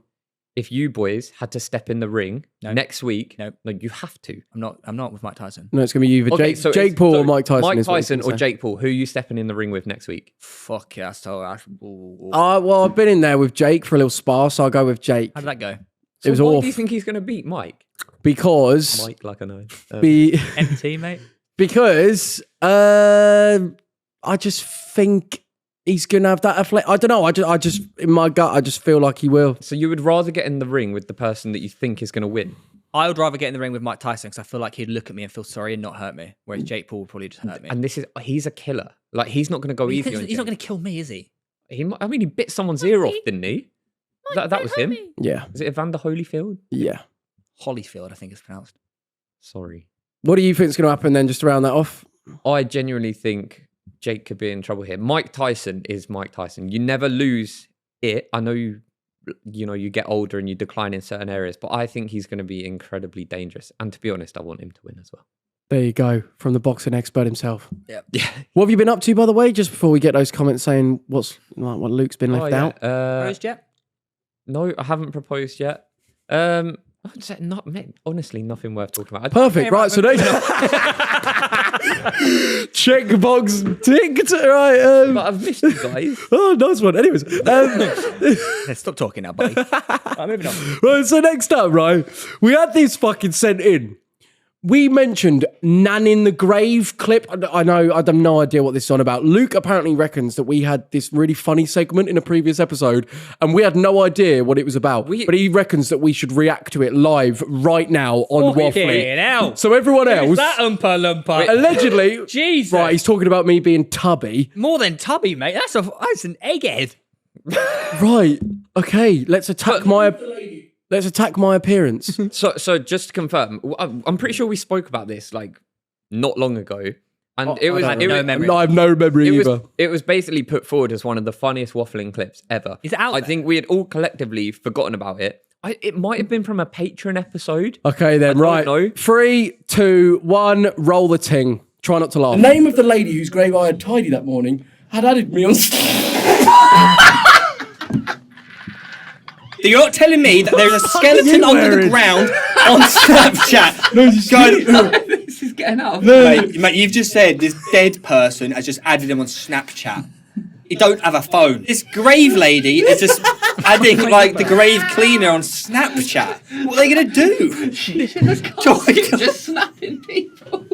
[SPEAKER 3] If you boys had to step in the ring
[SPEAKER 1] No.
[SPEAKER 3] next week,
[SPEAKER 1] No.
[SPEAKER 3] you have to.
[SPEAKER 1] I'm not with Mike Tyson.
[SPEAKER 2] No, it's going to be either
[SPEAKER 3] Okay,
[SPEAKER 2] Jake,
[SPEAKER 3] so
[SPEAKER 2] Jake
[SPEAKER 3] it's-
[SPEAKER 2] Paul
[SPEAKER 3] so
[SPEAKER 2] or Mike Tyson.
[SPEAKER 3] Mike
[SPEAKER 2] is what he's
[SPEAKER 3] Tyson
[SPEAKER 2] gonna
[SPEAKER 3] or
[SPEAKER 2] say.
[SPEAKER 3] Jake Paul, who are you stepping in the ring with next week?
[SPEAKER 1] Fuck yeah, so
[SPEAKER 2] Well, I've been in there with Jake for a little spar, so I'll go with Jake.
[SPEAKER 1] how did that go?
[SPEAKER 3] So
[SPEAKER 2] was
[SPEAKER 3] why
[SPEAKER 2] awful.
[SPEAKER 3] do you think he's going to beat Mike?
[SPEAKER 2] Because
[SPEAKER 3] Mike, like I know.
[SPEAKER 1] MT, mate.
[SPEAKER 2] because I just think he's gonna have that athletic. I don't know. I just in my gut, I just feel like he will.
[SPEAKER 3] So you would rather get in the ring with the person that you think is going to win?
[SPEAKER 1] I would rather get in the ring with Mike Tyson because I feel like he'd look at me and feel sorry and not hurt me. Whereas Jake Paul would probably just hurt me.
[SPEAKER 3] And he's a killer. Like he's not going to go easy on
[SPEAKER 1] He's not
[SPEAKER 3] Jake.
[SPEAKER 1] going to kill me, is he?
[SPEAKER 3] He bit someone's ear off, didn't he? That was him.
[SPEAKER 2] Yeah,
[SPEAKER 3] Is it Evander Holyfield?
[SPEAKER 2] yeah.
[SPEAKER 1] Holyfield, I think it's pronounced.
[SPEAKER 3] Sorry.
[SPEAKER 2] What do you think is going to happen then? Just to round that off.
[SPEAKER 3] I genuinely think Jake could be in trouble here. Mike Tyson is Mike Tyson. You never lose it. I know you get older and you decline in certain areas, but I think he's going to be incredibly dangerous. And to be honest, I want him to win as well.
[SPEAKER 2] There you go, from the boxing expert himself.
[SPEAKER 1] Yeah.
[SPEAKER 2] What have you been up to, by the way? Just before we get those comments saying what Luke's been left out.
[SPEAKER 1] Rose Jet?
[SPEAKER 3] No, I haven't proposed yet. I'd say honestly, nothing worth talking about.
[SPEAKER 2] Perfect. Right. So there. Checkbox ticked. Right.
[SPEAKER 3] But I've missed you guys.
[SPEAKER 2] Oh, nice one. Anyways.
[SPEAKER 1] Let's stop talking now, buddy. Right, moving on.
[SPEAKER 2] Right, so next up, right, we had this fucking sent in. We mentioned Nan in the Grave clip. I know, I have no idea what this is on about. Luke apparently reckons that we had this really funny segment in a previous episode, and we had no idea what it was about. But he reckons that we should react to it live right now on Wafflin.
[SPEAKER 1] Now.
[SPEAKER 2] So everyone else,
[SPEAKER 1] that umpa lumpa?
[SPEAKER 2] allegedly,
[SPEAKER 1] Jesus.
[SPEAKER 2] right, he's talking about me being tubby.
[SPEAKER 1] More than tubby, mate. That's an egghead.
[SPEAKER 2] Right, okay, let's attack my appearance.
[SPEAKER 3] So just to confirm, I'm pretty sure we spoke about this like not long ago, and it was
[SPEAKER 1] I have no memory.
[SPEAKER 2] I have no memory either.
[SPEAKER 3] It was basically put forward as one of the funniest waffling clips ever.
[SPEAKER 1] Is it out
[SPEAKER 3] I
[SPEAKER 1] there?
[SPEAKER 3] think we had all collectively forgotten about it. It might have been from a Patreon episode.
[SPEAKER 2] Okay, then,
[SPEAKER 3] I
[SPEAKER 2] right.
[SPEAKER 3] don't know.
[SPEAKER 2] 3, 2, 1, roll the ting. Try not to laugh.
[SPEAKER 4] The name of the lady whose grave I had tidy that morning had added me on. You're not telling me that there's a skeleton under the ground on Snapchat.
[SPEAKER 2] No,
[SPEAKER 3] This is getting out of
[SPEAKER 4] Mate, you've just said this dead person has just added him on Snapchat. You don't have a phone. This grave lady is just adding like the grave cleaner on Snapchat. What are they gonna do?
[SPEAKER 3] just snapping people.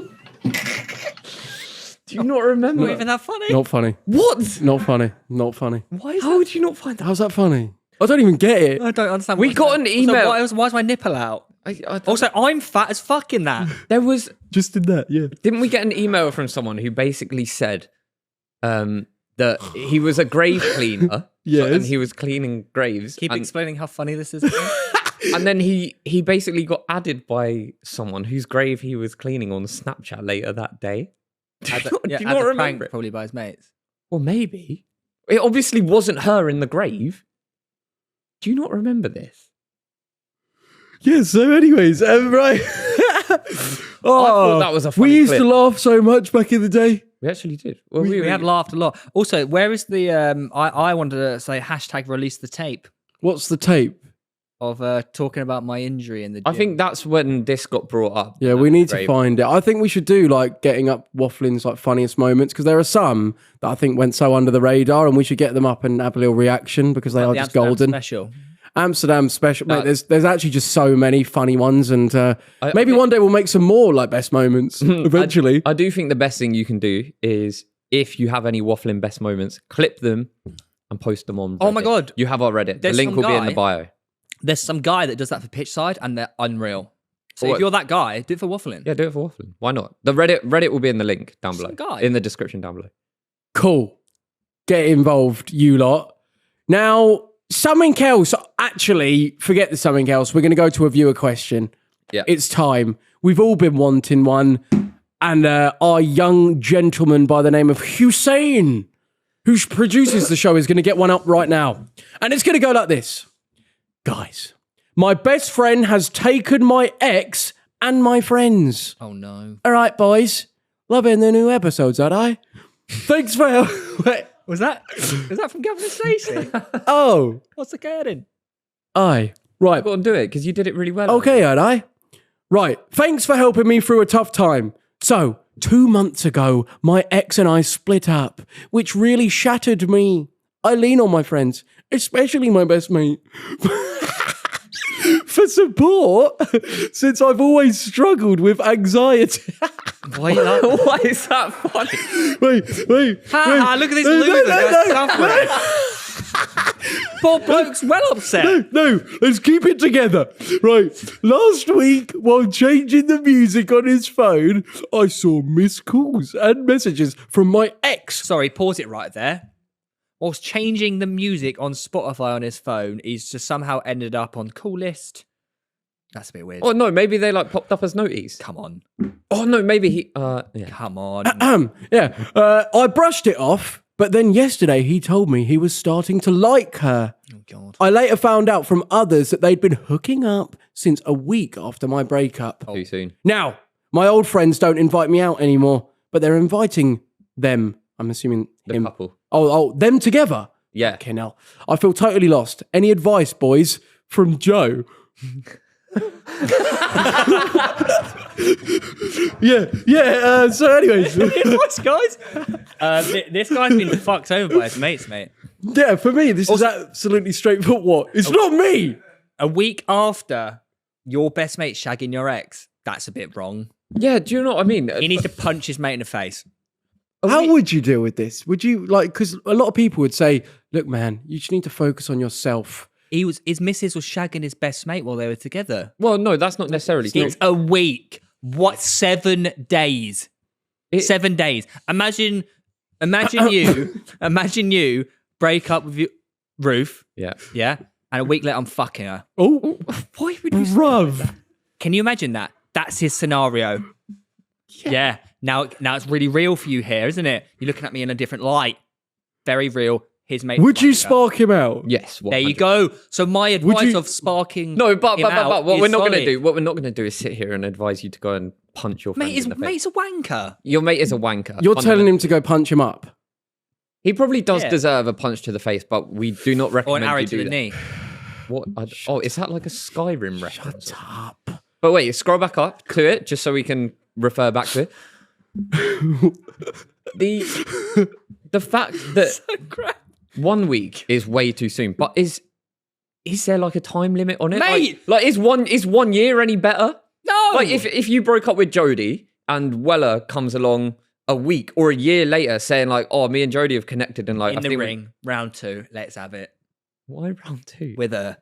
[SPEAKER 3] Do you not remember?
[SPEAKER 1] Not even that funny.
[SPEAKER 2] Not funny.
[SPEAKER 3] What?
[SPEAKER 2] Not funny. Not funny.
[SPEAKER 1] Why is
[SPEAKER 3] How would you not find that?
[SPEAKER 2] How's that funny? I don't even get it.
[SPEAKER 1] I don't understand.
[SPEAKER 3] We got an email.
[SPEAKER 1] Why is my nipple out? Also, I'm fat as fuck in that.
[SPEAKER 3] There was.
[SPEAKER 2] Just in that, yeah.
[SPEAKER 3] Didn't we get an email from someone who basically said that he was a grave cleaner?
[SPEAKER 2] Yes.
[SPEAKER 3] And he was cleaning graves.
[SPEAKER 1] Keep explaining how funny this is.
[SPEAKER 3] And then he basically got added by someone whose grave he was cleaning on Snapchat later that day. Do you not remember it?
[SPEAKER 1] Probably by his mates.
[SPEAKER 3] Well, maybe. It obviously wasn't her in the grave. Do you not remember this?
[SPEAKER 2] Yeah, so anyways, right.
[SPEAKER 3] I thought that was a funny
[SPEAKER 2] We used
[SPEAKER 3] clip.
[SPEAKER 2] to laugh so much back in the day.
[SPEAKER 3] We actually did. Well,
[SPEAKER 1] We have laughed a lot. Also, where is the? I wanted to say hashtag release the tape
[SPEAKER 2] What's the tape?
[SPEAKER 1] of talking about my injury in the gym.
[SPEAKER 3] I think that's when this got brought up.
[SPEAKER 2] Yeah, we need to
[SPEAKER 3] Grave.
[SPEAKER 2] find it. I think we should do like getting up Wafflin's like funniest moments because there are some that I think went so under the radar, and we should get them up and have a little reaction because they are
[SPEAKER 1] the
[SPEAKER 2] just
[SPEAKER 1] Amsterdam
[SPEAKER 2] golden.
[SPEAKER 1] Special.
[SPEAKER 2] Amsterdam special, mate. There's actually just so many funny ones, and maybe one day we'll make some more like best moments eventually.
[SPEAKER 3] I do think the best thing you can do is if you have any Wafflin best moments, clip them and post them on Reddit.
[SPEAKER 1] Oh my God.
[SPEAKER 3] You have our Reddit.
[SPEAKER 1] There's
[SPEAKER 3] the link
[SPEAKER 1] some
[SPEAKER 3] will be in the
[SPEAKER 1] guy-
[SPEAKER 3] bio.
[SPEAKER 1] There's some guy that does that for pitch side, and they're unreal. So
[SPEAKER 3] What?
[SPEAKER 1] if you're that guy, do it for waffling.
[SPEAKER 3] Yeah, do it for Wafflin. Why not? The Reddit will be in the link down below.
[SPEAKER 1] Some guy.
[SPEAKER 3] In the description down below.
[SPEAKER 2] Cool. Get involved, you lot. Now, something else. Actually, forget the something else. We're going to go to a viewer question.
[SPEAKER 3] Yeah.
[SPEAKER 2] It's time. We've all been wanting one. And our young gentleman by the name of Hussein, who produces the show, is going to get one up right now. And it's going to go like this. Guys, my best friend has taken my ex and my friends.
[SPEAKER 1] Oh no.
[SPEAKER 2] All right, boys. Loving the new episodes, aren't I? Thanks for help. Wait,
[SPEAKER 1] Was that from Governor Stacey?
[SPEAKER 2] oh,
[SPEAKER 1] What's the getting?
[SPEAKER 2] aye. Right.
[SPEAKER 3] Go on, do it because you did it really well.
[SPEAKER 2] Okay, aren't I? Right. Thanks for helping me through a tough time. So, 2 months ago, my ex and I split up, which really shattered me. I lean on my friends, especially my best mate, for support, since I've always struggled with anxiety.
[SPEAKER 1] Why are you laughing?
[SPEAKER 3] Why is that funny?
[SPEAKER 2] wait.
[SPEAKER 1] Ha, look at this loser. That's suffering. Poor bloke's well upset.
[SPEAKER 2] No, let's keep it together. Right. Last week, while changing the music on his phone, I saw missed calls and messages from my ex.
[SPEAKER 1] Sorry, pause it right there. Whilst changing the music on Spotify on his phone, he's just somehow ended up on Cool List. That's a bit weird.
[SPEAKER 3] Oh no, maybe they like popped up as noties.
[SPEAKER 1] Come on.
[SPEAKER 3] Oh no, maybe he. Yeah.
[SPEAKER 1] Come on.
[SPEAKER 2] I brushed it off, but then yesterday he told me he was starting to like her.
[SPEAKER 1] Oh, God.
[SPEAKER 2] I later found out from others that they'd been hooking up since a week after my breakup.
[SPEAKER 3] Too soon.
[SPEAKER 2] Now, my old friends don't invite me out anymore, but they're inviting them. I'm assuming
[SPEAKER 3] The
[SPEAKER 2] him.
[SPEAKER 3] couple.
[SPEAKER 2] Oh, them together.
[SPEAKER 3] Yeah.
[SPEAKER 2] Okay, now I feel totally lost. Any advice, boys, from Joe? yeah. So, anyways,
[SPEAKER 1] What, guys? This guy's been fucked over by his mates, mate.
[SPEAKER 2] yeah, for me, this is absolutely straightforward. What? It's not me.
[SPEAKER 1] A week after your best mate shagging your ex, that's a bit wrong.
[SPEAKER 3] Yeah. Do you know what I mean?
[SPEAKER 1] He needs to punch his mate in the face.
[SPEAKER 2] How would you deal with this? Would you because a lot of people would say, "Look, man, you just need to focus on yourself."
[SPEAKER 1] His missus was shagging his best mate while they were together.
[SPEAKER 3] Well, no, that's not necessarily true.
[SPEAKER 1] It's a week. What? 7 days. 7 days. Imagine you break up with your Ruth.
[SPEAKER 3] Yeah.
[SPEAKER 1] Yeah. And a week later, I'm fucking her.
[SPEAKER 2] Oh,
[SPEAKER 3] Why would you?
[SPEAKER 2] bruv.
[SPEAKER 1] Can you imagine that? That's his scenario. Yeah. Now it's really real for you here, isn't it? You're looking at me in a different light. Very real. His mate.
[SPEAKER 2] Would you
[SPEAKER 1] fucking her.
[SPEAKER 2] spark him out?
[SPEAKER 3] Yes.
[SPEAKER 1] There you
[SPEAKER 3] 100%.
[SPEAKER 1] go. So my advice
[SPEAKER 2] you-
[SPEAKER 1] of sparking.
[SPEAKER 3] No, but
[SPEAKER 1] him out
[SPEAKER 3] what
[SPEAKER 1] is
[SPEAKER 3] we're not going to
[SPEAKER 1] solid.
[SPEAKER 3] do, what we're not going to do is sit here and advise you to go and punch your friend
[SPEAKER 1] Mate, his
[SPEAKER 3] in the face.
[SPEAKER 1] mate's a wanker.
[SPEAKER 3] Your mate is a wanker.
[SPEAKER 2] You're telling him to go punch him up.
[SPEAKER 3] He probably does
[SPEAKER 1] Yeah.
[SPEAKER 3] deserve a punch to the face, but we do not
[SPEAKER 1] Or
[SPEAKER 3] recommend
[SPEAKER 1] an arrow
[SPEAKER 3] you
[SPEAKER 1] to
[SPEAKER 3] do
[SPEAKER 1] the
[SPEAKER 3] that.
[SPEAKER 1] knee.
[SPEAKER 3] What? Is that like a Skyrim reference?
[SPEAKER 2] Shut up.
[SPEAKER 3] But wait, scroll back up to it just so we can refer back to it. The fact that 1 week is way too soon, but is there like a time limit on it?
[SPEAKER 1] Mate!
[SPEAKER 3] Like is 1 year any better?
[SPEAKER 1] No!
[SPEAKER 3] Like if you broke up with Jodie and Weller comes along a week or a year later saying like, oh, me and Jodie have connected and like
[SPEAKER 1] In
[SPEAKER 3] I
[SPEAKER 1] the
[SPEAKER 3] think
[SPEAKER 1] ring, round 2, let's have it.
[SPEAKER 3] Why round 2?
[SPEAKER 1] With her.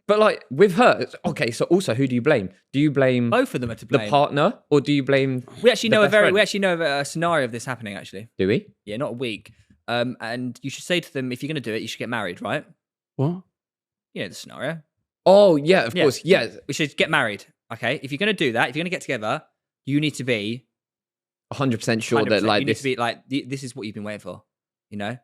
[SPEAKER 3] But like with her, okay. So also, who do you blame? Do you blame
[SPEAKER 1] Both of them are to
[SPEAKER 3] the
[SPEAKER 1] blame.
[SPEAKER 3] partner, or do you blame?
[SPEAKER 1] We actually
[SPEAKER 3] the
[SPEAKER 1] know
[SPEAKER 3] best friend?
[SPEAKER 1] we actually know a scenario of this happening, actually.
[SPEAKER 3] Do we?
[SPEAKER 1] Yeah, not a week. And you should say to them, if you're going to do it, you should get married, right?
[SPEAKER 2] What?
[SPEAKER 1] You know the scenario.
[SPEAKER 3] Oh yeah, of
[SPEAKER 1] Yeah.
[SPEAKER 3] course. Yeah,
[SPEAKER 1] We should get married, okay? If you're going to do that, if you're going to get together, you need to be
[SPEAKER 3] 100% sure
[SPEAKER 1] 100%.
[SPEAKER 3] that like
[SPEAKER 1] you need
[SPEAKER 3] this.
[SPEAKER 1] to be like, this is what you've been waiting for, you know?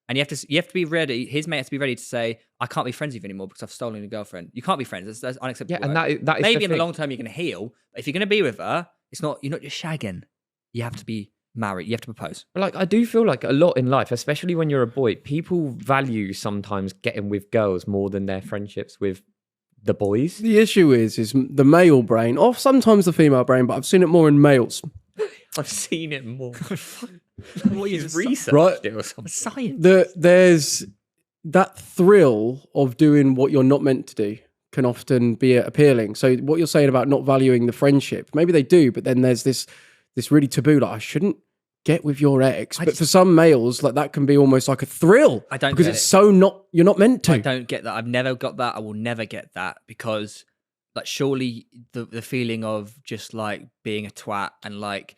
[SPEAKER 1] And you have to be ready. His mate has to be ready to say, I can't be friends with you anymore because I've stolen your girlfriend. You can't be friends. That's unacceptable.
[SPEAKER 3] Yeah, and
[SPEAKER 1] right?
[SPEAKER 3] that is
[SPEAKER 1] Maybe in the
[SPEAKER 3] thing.
[SPEAKER 1] long term you're going to heal, but if you're going to be with her, you're not just shagging. You have to be married. You have to propose.
[SPEAKER 3] But like I do feel like a lot in life, especially when you're a boy, people value sometimes getting with girls more than their friendships with the boys.
[SPEAKER 2] The issue is the male brain, or sometimes the female brain, but I've seen it more in males.
[SPEAKER 3] I've seen it more.
[SPEAKER 1] What
[SPEAKER 3] He's researched
[SPEAKER 2] Right.
[SPEAKER 3] it or something.
[SPEAKER 1] Science.
[SPEAKER 2] There's that thrill of doing what you're not meant to do can often be appealing. So what you're saying about not valuing the friendship, maybe they do, but then there's this really taboo, like I shouldn't get with your ex. But for some males, like that can be almost like a thrill.
[SPEAKER 1] I don't
[SPEAKER 2] because
[SPEAKER 1] get
[SPEAKER 2] it's
[SPEAKER 1] it.
[SPEAKER 2] so you're not meant to.
[SPEAKER 1] I don't get that. I've never got that. I will never get that because, like, surely the feeling of just like being a twat and like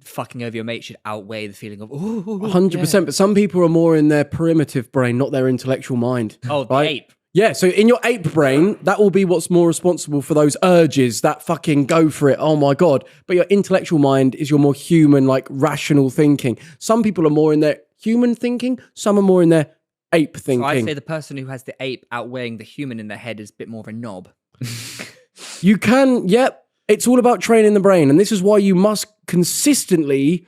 [SPEAKER 1] fucking over your mate should outweigh the feeling of
[SPEAKER 2] 100%. But some people are more in their primitive brain, not their intellectual mind.
[SPEAKER 1] oh, the
[SPEAKER 2] right?
[SPEAKER 1] ape.
[SPEAKER 2] Yeah, so in your ape brain, that will be what's more responsible for those urges, that fucking go for it, oh my God. But your intellectual mind is your more human, like rational thinking. Some people are more in their human thinking, some are more in their ape thinking.
[SPEAKER 1] So I'd say the person who has the ape outweighing the human in their head is a bit more of a knob.
[SPEAKER 2] You can, it's all about training the brain. And this is why you must consistently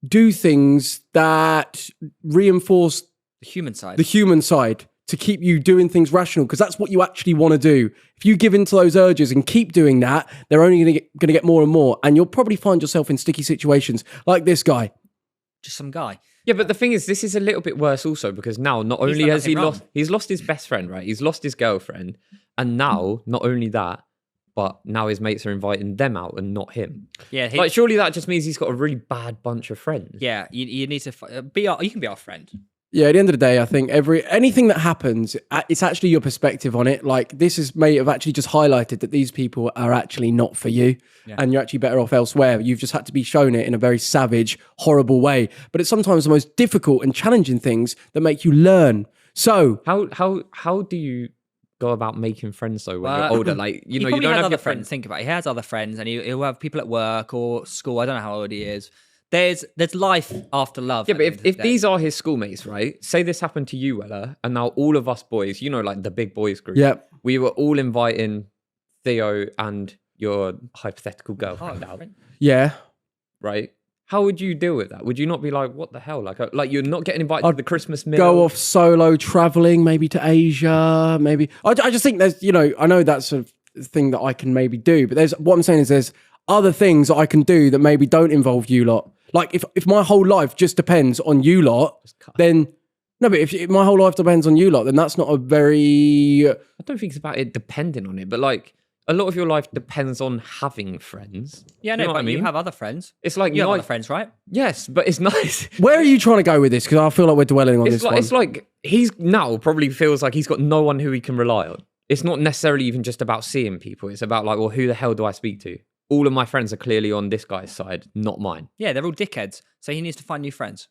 [SPEAKER 2] do things that reinforce
[SPEAKER 1] The human side.
[SPEAKER 2] the human side to keep you doing things rational, because that's what you actually want to do. If you give in to those urges and keep doing that, they're only going to get more and more. And you'll probably find yourself in sticky situations like this guy.
[SPEAKER 1] Just some guy.
[SPEAKER 3] Yeah, but the thing is, this is a little bit worse also because now not
[SPEAKER 1] He's
[SPEAKER 3] only
[SPEAKER 1] done
[SPEAKER 3] has he
[SPEAKER 1] nothing wrong.
[SPEAKER 3] he's lost his best friend, right? He's lost his girlfriend, and now not only that, but now his mates are inviting them out and not him.
[SPEAKER 1] Yeah,
[SPEAKER 3] Like, surely that just means he's got a really bad bunch of friends.
[SPEAKER 1] yeah. You need to you can be our friend.
[SPEAKER 2] Yeah, at the end of the day, I think anything that happens, it's actually your perspective on it. Like this may have actually just highlighted that these people are actually not for you, and you're actually better off elsewhere. You've just had to be shown it in a very savage, horrible way. But it's sometimes the most difficult and challenging things that make you learn. So
[SPEAKER 3] How do you go about making friends though when you're older? Like, you know, you
[SPEAKER 1] probably
[SPEAKER 3] don't
[SPEAKER 1] has
[SPEAKER 3] have
[SPEAKER 1] other
[SPEAKER 3] your friends.
[SPEAKER 1] Think about it. He has other friends, and he'll have people at work or school. I don't know how old he is. There's life after love.
[SPEAKER 3] Yeah,
[SPEAKER 1] at
[SPEAKER 3] but
[SPEAKER 1] the end of
[SPEAKER 3] if
[SPEAKER 1] the day.
[SPEAKER 3] these are his schoolmates, right? Say this happened to you, Weller, and now all of us boys, you know, like the big boys group.
[SPEAKER 2] yeah,
[SPEAKER 3] We were all inviting Theo and your hypothetical girlfriend out,
[SPEAKER 2] yeah.
[SPEAKER 3] right? How would you deal with that? Would you not be like, what the hell? Like you're not getting invited to the Christmas meal?
[SPEAKER 2] Go off solo traveling, maybe to Asia, maybe. I just think there's, I know that's a thing that I can maybe do, but what I'm saying is there's other things that I can do that maybe don't involve you lot. Like if my whole life just depends on you lot, then no, but if my whole life depends on you lot, then that's not a very.
[SPEAKER 3] I don't think it's about it depending on it, but like a lot of your life depends on having friends.
[SPEAKER 1] yeah,
[SPEAKER 3] You
[SPEAKER 1] no,
[SPEAKER 3] know what
[SPEAKER 1] but
[SPEAKER 3] I mean?
[SPEAKER 1] you have other friends.
[SPEAKER 3] It's like
[SPEAKER 1] You have
[SPEAKER 3] nice-
[SPEAKER 1] other friends, right?
[SPEAKER 3] Yes, but it's nice.
[SPEAKER 2] Where are you trying to go with this? Because I feel like we're dwelling on
[SPEAKER 3] It's
[SPEAKER 2] this
[SPEAKER 3] like,
[SPEAKER 2] one.
[SPEAKER 3] it's like he's now probably feels like he's got no one who he can rely on. It's not necessarily even just about seeing people. It's about like, well, who the hell do I speak to? All of my friends are clearly on this guy's side, not mine.
[SPEAKER 1] Yeah, they're all dickheads. So he needs to find new friends.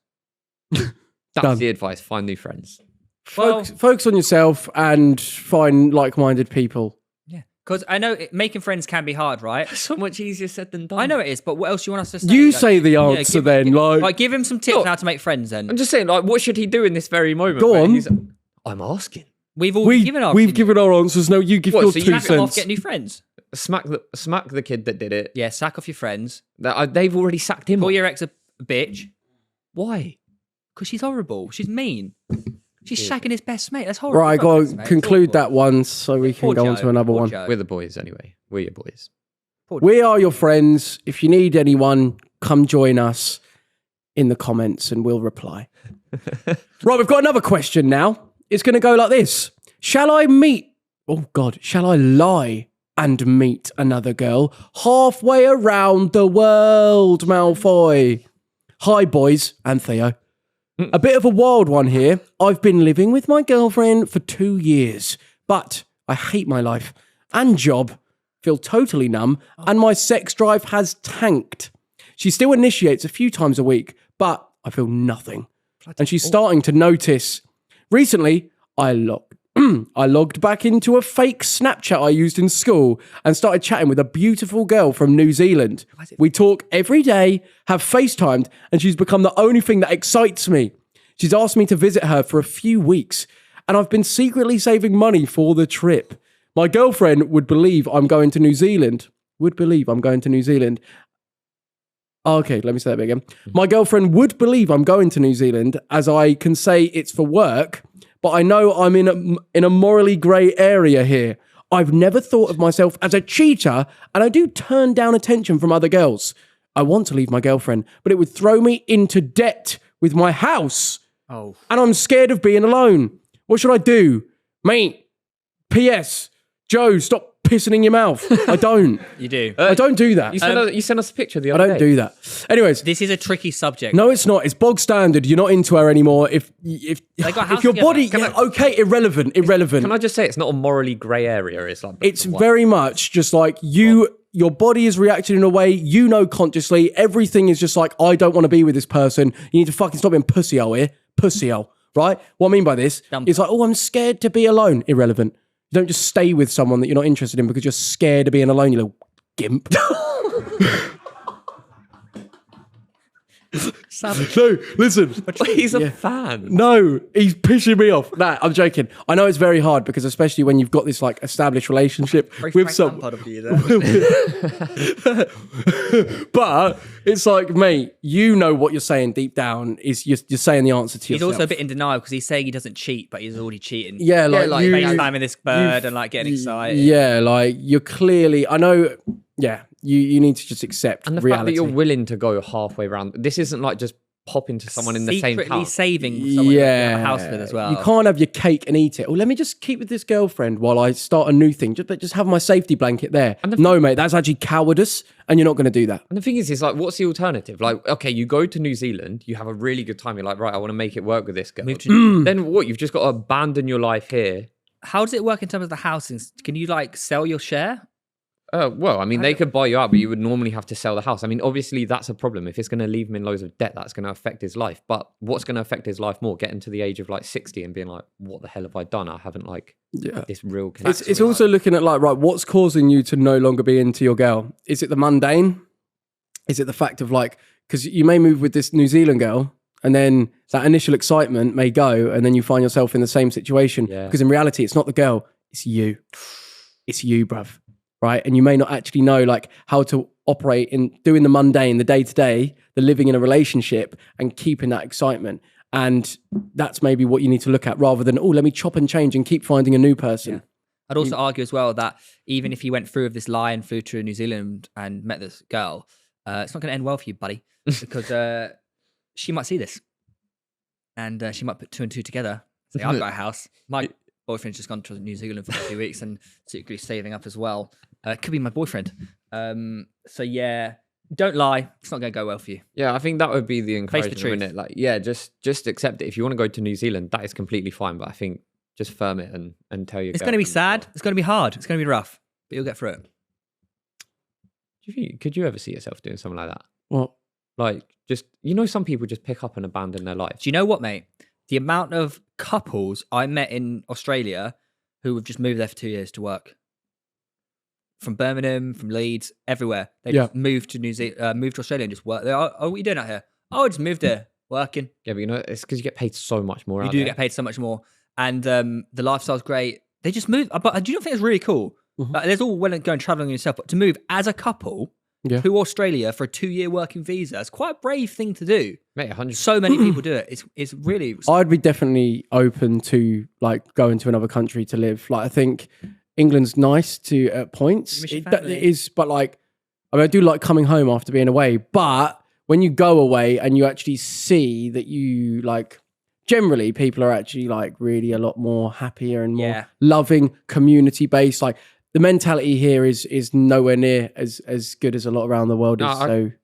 [SPEAKER 3] That's
[SPEAKER 2] Done.
[SPEAKER 3] the advice. Find new friends.
[SPEAKER 2] Focus on yourself and find like-minded people.
[SPEAKER 1] Yeah, because I know making friends can be hard, right?
[SPEAKER 3] So much easier said than done.
[SPEAKER 1] I know it is, but what else you want us to say?
[SPEAKER 2] You
[SPEAKER 1] Like,
[SPEAKER 2] say the
[SPEAKER 1] yeah,
[SPEAKER 2] answer then. Like,
[SPEAKER 1] give him some tips
[SPEAKER 3] Look,
[SPEAKER 1] on how to make friends. Then
[SPEAKER 3] I'm just saying, like, what should he do in this very moment?
[SPEAKER 2] Go
[SPEAKER 3] where
[SPEAKER 2] on.
[SPEAKER 3] I'm asking.
[SPEAKER 1] we've all
[SPEAKER 2] we've
[SPEAKER 1] given our
[SPEAKER 2] given our answers. No, you give
[SPEAKER 3] What,
[SPEAKER 2] your
[SPEAKER 3] so you
[SPEAKER 2] 2
[SPEAKER 3] back
[SPEAKER 1] Sack them off,
[SPEAKER 2] cents.
[SPEAKER 1] get new friends.
[SPEAKER 3] Smack the kid that did it.
[SPEAKER 1] Yeah, sack off your friends.
[SPEAKER 3] They've already sacked him.
[SPEAKER 1] Call
[SPEAKER 3] off.
[SPEAKER 1] your ex a bitch.
[SPEAKER 3] Why?
[SPEAKER 1] Because she's horrible. She's mean. She's shagging his best mate. That's horrible.
[SPEAKER 2] Right, I got to conclude that one so we can go on to another one.
[SPEAKER 3] We're the boys anyway. We're your boys.
[SPEAKER 2] We are your friends. If you need anyone, come join us in the comments and we'll reply. Right, we've got another question now. It's going to go like this. Shall I lie and meet another girl halfway around the world, Malfoy? Hi, boys and Theo. A bit of a wild one here. I've been living with my girlfriend for 2 years, but I hate my life and job, feel totally numb, and my sex drive has tanked. She still initiates a few times a week, but I feel nothing. And she's starting to notice. Recently, I logged back into a fake Snapchat I used in school and started chatting with a beautiful girl from New Zealand. We talk every day, have FaceTimed, and she's become the only thing that excites me. She's asked me to visit her for a few weeks, and I've been secretly saving money for the trip. My girlfriend would believe I'm going to New Zealand. Okay, let me say that again. My girlfriend would believe I'm going to New Zealand, as I can say it's for work, but I know I'm in a morally grey area here. I've never thought of myself as a cheater, and I do turn down attention from other girls. I want to leave my girlfriend, but it would throw me into debt with my house.
[SPEAKER 1] Oh.
[SPEAKER 2] And I'm scared of being alone. What should I do? Mate, P.S. Joe, stop pissing in your mouth. I don't.
[SPEAKER 1] You do.
[SPEAKER 2] I don't do that.
[SPEAKER 3] You sent us a picture the
[SPEAKER 2] I
[SPEAKER 3] other day.
[SPEAKER 2] don't do that. Anyways.
[SPEAKER 1] This is a tricky subject.
[SPEAKER 2] No, it's not. It's bog standard. You're not into her anymore. If your body, okay, irrelevant.
[SPEAKER 3] Can I just say it's not a morally grey area?
[SPEAKER 2] It's very much just like your body is reacting in a way, consciously. Everything is just like, I don't want to be with this person. You need to fucking stop being pussy-hole here. Pussy-hole, right? What I mean by this is like, I'm scared to be alone. Irrelevant. You don't just stay with someone that you're not interested in because you're scared of being alone, you little gimp. No, listen.
[SPEAKER 3] He's a fan.
[SPEAKER 2] No, he's pissing me off. Nah, I'm joking. I know it's very hard because especially when you've got this like established relationship with someone. But it's like, mate, you know what you're saying deep down is you're saying the answer to yourself.
[SPEAKER 1] He's also a bit in denial because he's saying he doesn't cheat, but he's already cheating.
[SPEAKER 2] Yeah, like
[SPEAKER 1] FaceTiming this bird and like getting excited.
[SPEAKER 2] Yeah, like you're clearly, I know, yeah. You need to just accept
[SPEAKER 3] and the
[SPEAKER 2] reality.
[SPEAKER 3] fact that you're willing to go halfway around. This isn't like just pop into someone in the same house.
[SPEAKER 1] Saving someone in a house with as well.
[SPEAKER 2] You can't have your cake and eat it. Oh, let me just keep with this girlfriend while I start a new thing. Just have my safety blanket there. No, mate, that's actually cowardice, and you're not going to do that.
[SPEAKER 3] And the thing is like, what's the alternative? Like, okay, you go to New Zealand, you have a really good time. You're like, right, I want to make it work with this girl. Then what? You've just got to abandon your life here.
[SPEAKER 1] How does it work in terms of the housing? Can you like sell your share?
[SPEAKER 3] Well, I mean, they could buy you out, but you would normally have to sell the house. I mean, obviously, that's a problem. If it's going to leave him in loads of debt, that's going to affect his life. But what's going to affect his life more? Getting to the age of like 60 and being like, what the hell have I done? I haven't like this real connection.
[SPEAKER 2] It's also looking at like, right, what's causing you to no longer be into your girl? Is it the mundane? Is it the fact of like, because you may move with this New Zealand girl and then that initial excitement may go and then you find yourself in the same situation. Because in reality, it's not the girl, it's you. It's you, bruv. Right, and you may not actually know like how to operate in doing the mundane, the day-to-day, the living in a relationship and keeping that excitement. And that's maybe what you need to look at rather than, let me chop and change and keep finding a new person.
[SPEAKER 1] Yeah. I'd also argue as well that even if you went through with this lie and flew to New Zealand and met this girl, it's not going to end well for you, buddy, because she might see this and she might put two and two together. Say, I've got a house. My boyfriend's just gone to New Zealand for a few weeks and secretly saving up as well. Could be my boyfriend. So yeah, don't lie. It's not going to go well for you.
[SPEAKER 3] Yeah, I think that would be the encouragement,
[SPEAKER 1] Face the truth.
[SPEAKER 3] wouldn't it? Like, yeah, just accept it. If you want to go to New Zealand, that is completely fine. But I think just firm it and tell your
[SPEAKER 1] It's going to be sad. It's going to be hard. It's going to be rough, but you'll get through it.
[SPEAKER 3] Could you ever see yourself doing something like that?
[SPEAKER 2] What?
[SPEAKER 3] Like, just, some people just pick up and abandon their life.
[SPEAKER 1] Do you know what, mate? The amount of couples I met in Australia who have just moved there for 2 years to work. From Birmingham, from Leeds, everywhere. They just moved to moved to Australia and just work there. Oh, what are you doing out here? Oh, I just moved there, working.
[SPEAKER 3] Yeah, but it's because you get paid so much more.
[SPEAKER 1] You do get paid so much more. And the lifestyle's great. They just moved. But do you not think it's really cool?
[SPEAKER 2] Mm-hmm.
[SPEAKER 1] Like, there's all well and going traveling yourself, but to move as a couple to Australia for a 2-year working visa, it's quite a brave thing to do.
[SPEAKER 3] Mate, 100%.
[SPEAKER 1] So many people do it. It's really.
[SPEAKER 2] I'd be definitely open to like going to another country to live. Like I think England's nice to at points.
[SPEAKER 1] Miss your
[SPEAKER 2] It
[SPEAKER 1] family.
[SPEAKER 2] is, but like I do like coming home after being away. But when you go away and you actually see that you like, generally people are actually like really a lot more happier and more loving, community based. Like the mentality here is nowhere near as good as a lot around the world is.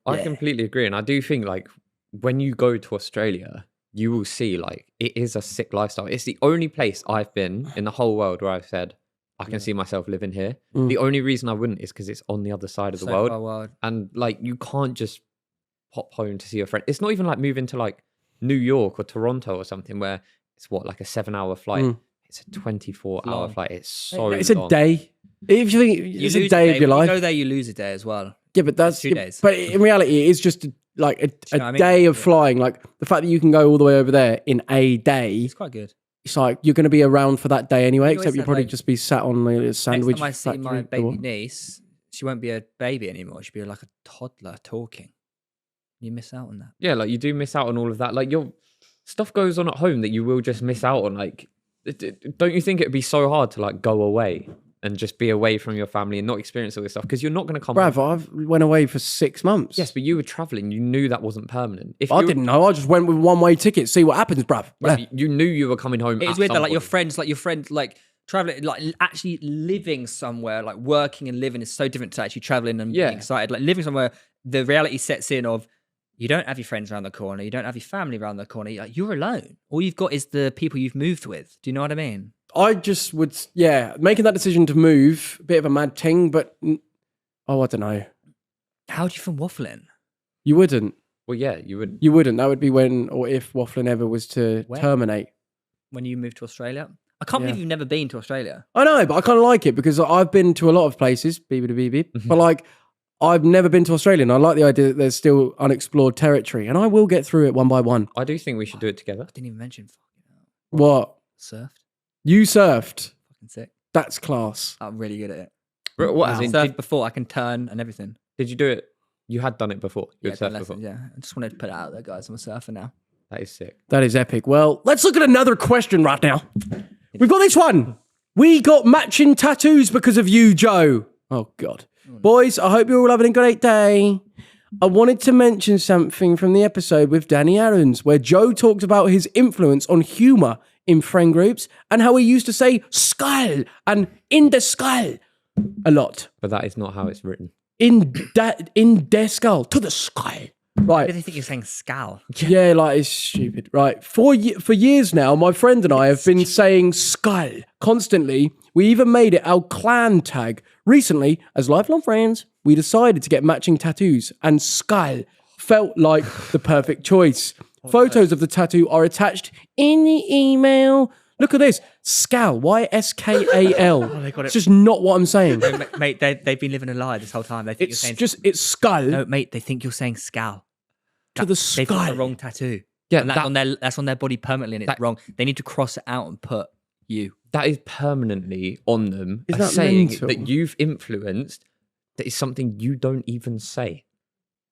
[SPEAKER 3] I completely agree, and I do think like when you go to Australia, you will see like it is a sick lifestyle. It's the only place I've been in the whole world where I've said I can see myself living here. The only reason I wouldn't is because it's on the other side of the world, and like you can't just pop home to see your friend. It's not even like moving to like New York or Toronto or something where it's like a 7-hour flight. It's a 24-hour flight. It's so
[SPEAKER 2] it's
[SPEAKER 3] long.
[SPEAKER 2] a day. If you think it's a day of your life,
[SPEAKER 1] you go there, you lose a day as well.
[SPEAKER 2] Yeah, but that's
[SPEAKER 1] 2 days.
[SPEAKER 2] But in reality, it is just like a
[SPEAKER 1] I mean?
[SPEAKER 2] day of flying. Like the fact that you can go all the way over there in a day,
[SPEAKER 1] It's quite good.
[SPEAKER 2] it's like you're going to be around for that day anyway.
[SPEAKER 1] You
[SPEAKER 2] Except
[SPEAKER 1] always
[SPEAKER 2] you'll
[SPEAKER 1] said,
[SPEAKER 2] probably
[SPEAKER 1] like,
[SPEAKER 2] just be sat on a sandwich.
[SPEAKER 1] Next time I see my
[SPEAKER 2] factory
[SPEAKER 1] baby
[SPEAKER 2] door.
[SPEAKER 1] niece, she won't be a baby anymore. She'll be like a toddler talking. You miss out on that.
[SPEAKER 3] Yeah, like you do miss out on all of that. Like your stuff goes on at home that you will just miss out on. Like, don't you think it'd be so hard to like go away and just be away from your family and not experience all this stuff? Because you're not going to come
[SPEAKER 2] Brav,
[SPEAKER 3] home.
[SPEAKER 2] I went away for 6 months.
[SPEAKER 3] Yes, but you were traveling. You knew that wasn't permanent. If
[SPEAKER 2] I
[SPEAKER 3] you-
[SPEAKER 2] didn't know. I just went with one-way ticket. See what happens, bruv.
[SPEAKER 3] Yeah, you knew you were coming home.
[SPEAKER 1] It's
[SPEAKER 3] at
[SPEAKER 1] weird that
[SPEAKER 3] some
[SPEAKER 1] like your
[SPEAKER 3] point.
[SPEAKER 1] friends, like traveling, like actually living somewhere, like working and living is so different to actually traveling and being excited. Like living somewhere, the reality sets in of you don't have your friends around the corner, you don't have your family around the corner. You're alone. All you've got is the people you've moved with. Do you know what I mean?
[SPEAKER 2] I just would, making that decision to move, a bit of a mad thing, but I don't know.
[SPEAKER 1] How do you feel waffling?
[SPEAKER 2] You wouldn't.
[SPEAKER 3] Well, yeah, you would.
[SPEAKER 2] You wouldn't. That would be when or if Wafflin ever was to
[SPEAKER 1] When?
[SPEAKER 2] terminate.
[SPEAKER 1] When you moved to Australia? I can't believe you've never been to Australia.
[SPEAKER 2] I know, but I kind of like it because I've been to a lot of places, but like I've never been to Australia, and I like the idea that there's still unexplored territory, and I will get through it one by one.
[SPEAKER 3] I do think we should do it together.
[SPEAKER 1] I didn't even mention
[SPEAKER 2] What?
[SPEAKER 1] surfed.
[SPEAKER 2] You surfed?
[SPEAKER 1] Fucking sick.
[SPEAKER 2] That's class.
[SPEAKER 1] I'm really good at it.
[SPEAKER 3] What?
[SPEAKER 1] I've
[SPEAKER 3] As in,
[SPEAKER 1] surfed before. I can turn and everything.
[SPEAKER 3] did you do it? You had done it before. You had
[SPEAKER 1] done
[SPEAKER 3] surfed before.
[SPEAKER 1] lessons, yeah. I just wanted to put it out there, guys. I'm a surfer now.
[SPEAKER 3] That is sick.
[SPEAKER 2] That is epic. Well, let's look at another question right now. We've got this one. We got matching tattoos because of you, Joe. Oh, God. Boys, I hope you're all having a great day. I wanted to mention something from the episode with Danny Aarons, where Joe talked about his influence on humour in friend groups and how he used to say skull and in the skull a lot.
[SPEAKER 3] But that is not how it's written.
[SPEAKER 2] In their skull, to the skull. Right.
[SPEAKER 1] I didn't think you were saying scal.
[SPEAKER 2] Yeah, like it's stupid. Right. For years now, my friend and I have been saying skull constantly. We even made it our clan tag. Recently, as lifelong friends, we decided to get matching tattoos, and skull felt like the perfect choice. Photos of the tattoo are attached in the email. Look at this. Skal. Y-S-K-A-L.
[SPEAKER 1] they got it.
[SPEAKER 2] It's just not what I'm saying.
[SPEAKER 1] Mate, they've been living a lie this whole time. They think
[SPEAKER 2] It's
[SPEAKER 1] you're saying
[SPEAKER 2] it's skull
[SPEAKER 1] no, mate. They think you're saying scal.
[SPEAKER 2] to the
[SPEAKER 1] They've got the
[SPEAKER 2] skull.
[SPEAKER 1] wrong tattoo.
[SPEAKER 3] Yeah,
[SPEAKER 1] and that's on their body permanently, and it's wrong. They need to cross it out and put you.
[SPEAKER 3] That is permanently on them.
[SPEAKER 2] Is
[SPEAKER 3] as
[SPEAKER 2] that
[SPEAKER 3] saying
[SPEAKER 2] mental?
[SPEAKER 3] that you've influenced. That is something you don't even say.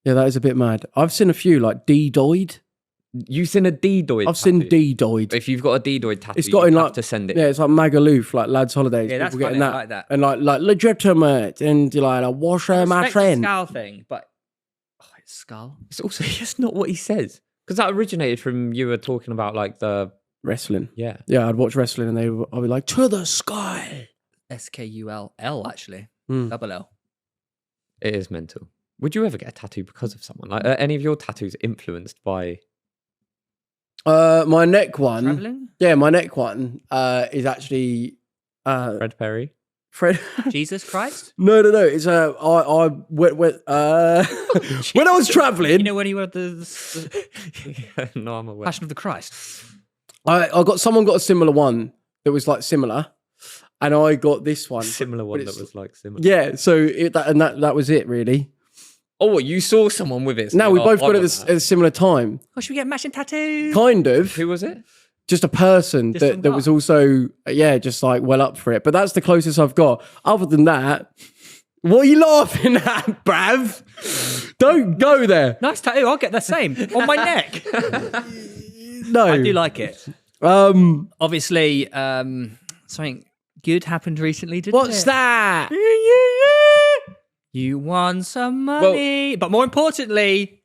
[SPEAKER 2] Yeah, that is a bit mad. I've seen a few, like D-doid.
[SPEAKER 3] You've seen a D-doid.
[SPEAKER 2] I've seen
[SPEAKER 3] tattoo.
[SPEAKER 2] D-doid.
[SPEAKER 3] If you've got a D-doid tattoo,
[SPEAKER 2] It's got
[SPEAKER 3] you
[SPEAKER 2] in
[SPEAKER 3] have
[SPEAKER 2] like
[SPEAKER 3] to send it.
[SPEAKER 2] Yeah, it's like Magaluf, like lads' holidays.
[SPEAKER 1] Yeah, that's
[SPEAKER 2] people getting
[SPEAKER 1] funny,
[SPEAKER 2] that.
[SPEAKER 1] I like that.
[SPEAKER 2] And like legitimate, and you're like, wash my
[SPEAKER 1] Respect the
[SPEAKER 2] friend.
[SPEAKER 1] scal thing, but it's skull.
[SPEAKER 3] It's also just not what he says. Because that originated from you were talking about like the
[SPEAKER 2] Wrestling.
[SPEAKER 3] yeah.
[SPEAKER 2] Yeah, I'd watch wrestling, and I'd be like, to the sky.
[SPEAKER 1] SKULL actually,
[SPEAKER 2] Mm.
[SPEAKER 1] double L.
[SPEAKER 3] It is mental. Would you ever get a tattoo because of someone? Like, are any of your tattoos influenced by?
[SPEAKER 2] My neck one.
[SPEAKER 1] Traveling?
[SPEAKER 2] Yeah, my neck one is actually
[SPEAKER 3] Fred Perry?
[SPEAKER 2] Fred.
[SPEAKER 1] Jesus Christ?
[SPEAKER 2] No. It's I when I was traveling,
[SPEAKER 1] You know when he wrote the
[SPEAKER 3] No, I'm aware.
[SPEAKER 1] Passion of the Christ?
[SPEAKER 2] someone got a similar one that was like similar, and I got this one.
[SPEAKER 3] Similar one
[SPEAKER 2] But
[SPEAKER 3] that
[SPEAKER 2] it's-
[SPEAKER 3] was like similar.
[SPEAKER 2] Yeah, so that was it really.
[SPEAKER 3] Oh, what, you saw someone with it? so
[SPEAKER 2] No,
[SPEAKER 3] you're
[SPEAKER 2] we
[SPEAKER 3] like,
[SPEAKER 2] both
[SPEAKER 3] I
[SPEAKER 2] got it
[SPEAKER 3] want
[SPEAKER 2] at
[SPEAKER 3] that.
[SPEAKER 2] a similar time.
[SPEAKER 1] Oh, should we get matching tattoos?
[SPEAKER 2] Kind of.
[SPEAKER 3] Who was it?
[SPEAKER 2] Just a person
[SPEAKER 1] Just some
[SPEAKER 2] that was
[SPEAKER 1] guy.
[SPEAKER 2] also, just like well up for it. But that's the closest I've got. Other than that, What are you laughing at, Brav? Don't go there.
[SPEAKER 1] Nice tattoo. I'll get the same on my neck.
[SPEAKER 2] No.
[SPEAKER 1] I do like it. Obviously, something good happened recently, didn't it?
[SPEAKER 2] What's that?
[SPEAKER 1] You won some money. But more importantly,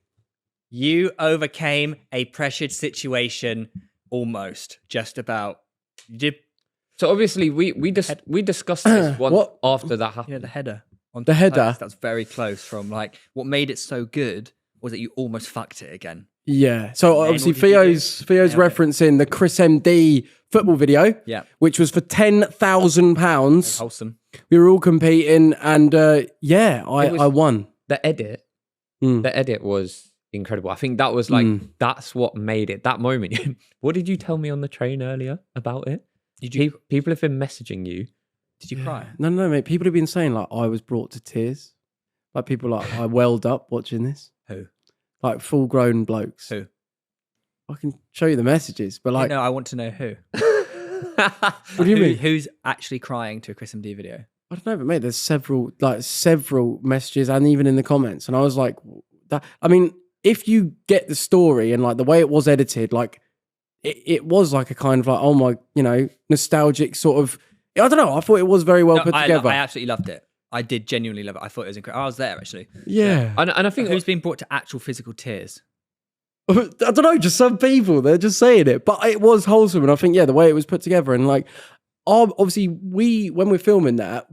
[SPEAKER 1] you overcame a pressured situation almost, just about. You did.
[SPEAKER 3] So obviously we discussed this once
[SPEAKER 2] What?
[SPEAKER 3] after that happened.
[SPEAKER 1] The header. On
[SPEAKER 2] The header?
[SPEAKER 1] post, that's very close from like what made it so good was that you almost fucked it again.
[SPEAKER 2] Yeah. So
[SPEAKER 1] then
[SPEAKER 2] obviously
[SPEAKER 1] what did you do?
[SPEAKER 2] Theo's referencing the ChrisMD football video.
[SPEAKER 1] Yeah.
[SPEAKER 2] Which was for £10,000.
[SPEAKER 1] Wholesome.
[SPEAKER 2] We were all competing, and I won.
[SPEAKER 3] The edit.
[SPEAKER 2] Mm.
[SPEAKER 3] The edit was incredible. I think that was like that's what made it. That moment. What did you tell me on the train earlier about it?
[SPEAKER 1] Did you
[SPEAKER 3] People have been messaging you.
[SPEAKER 1] did you cry?
[SPEAKER 2] No, mate. People have been saying like I was brought to tears. Like people like I welled up watching this.
[SPEAKER 1] Who?
[SPEAKER 2] Like full grown blokes.
[SPEAKER 1] Who?
[SPEAKER 2] I can show you the messages, but like,
[SPEAKER 1] No, I want to know who.
[SPEAKER 2] what do you mean?
[SPEAKER 1] Who's actually crying to a ChrisMD video?
[SPEAKER 2] I don't know, but mate, there's several messages, and even in the comments, and I was like, that. I mean, if you get the story and like the way it was edited, like it was like a kind of like, oh my, nostalgic sort of. I don't know. I thought it was very well put together.
[SPEAKER 1] I absolutely loved it. I did genuinely love it. I thought it was incredible. I was there actually.
[SPEAKER 2] Yeah.
[SPEAKER 3] And I think
[SPEAKER 1] Who's been brought to actual physical tears?
[SPEAKER 2] I don't know, just some people, they're just saying it. But it was wholesome. And I think, the way it was put together. And like, obviously, when we're filming that,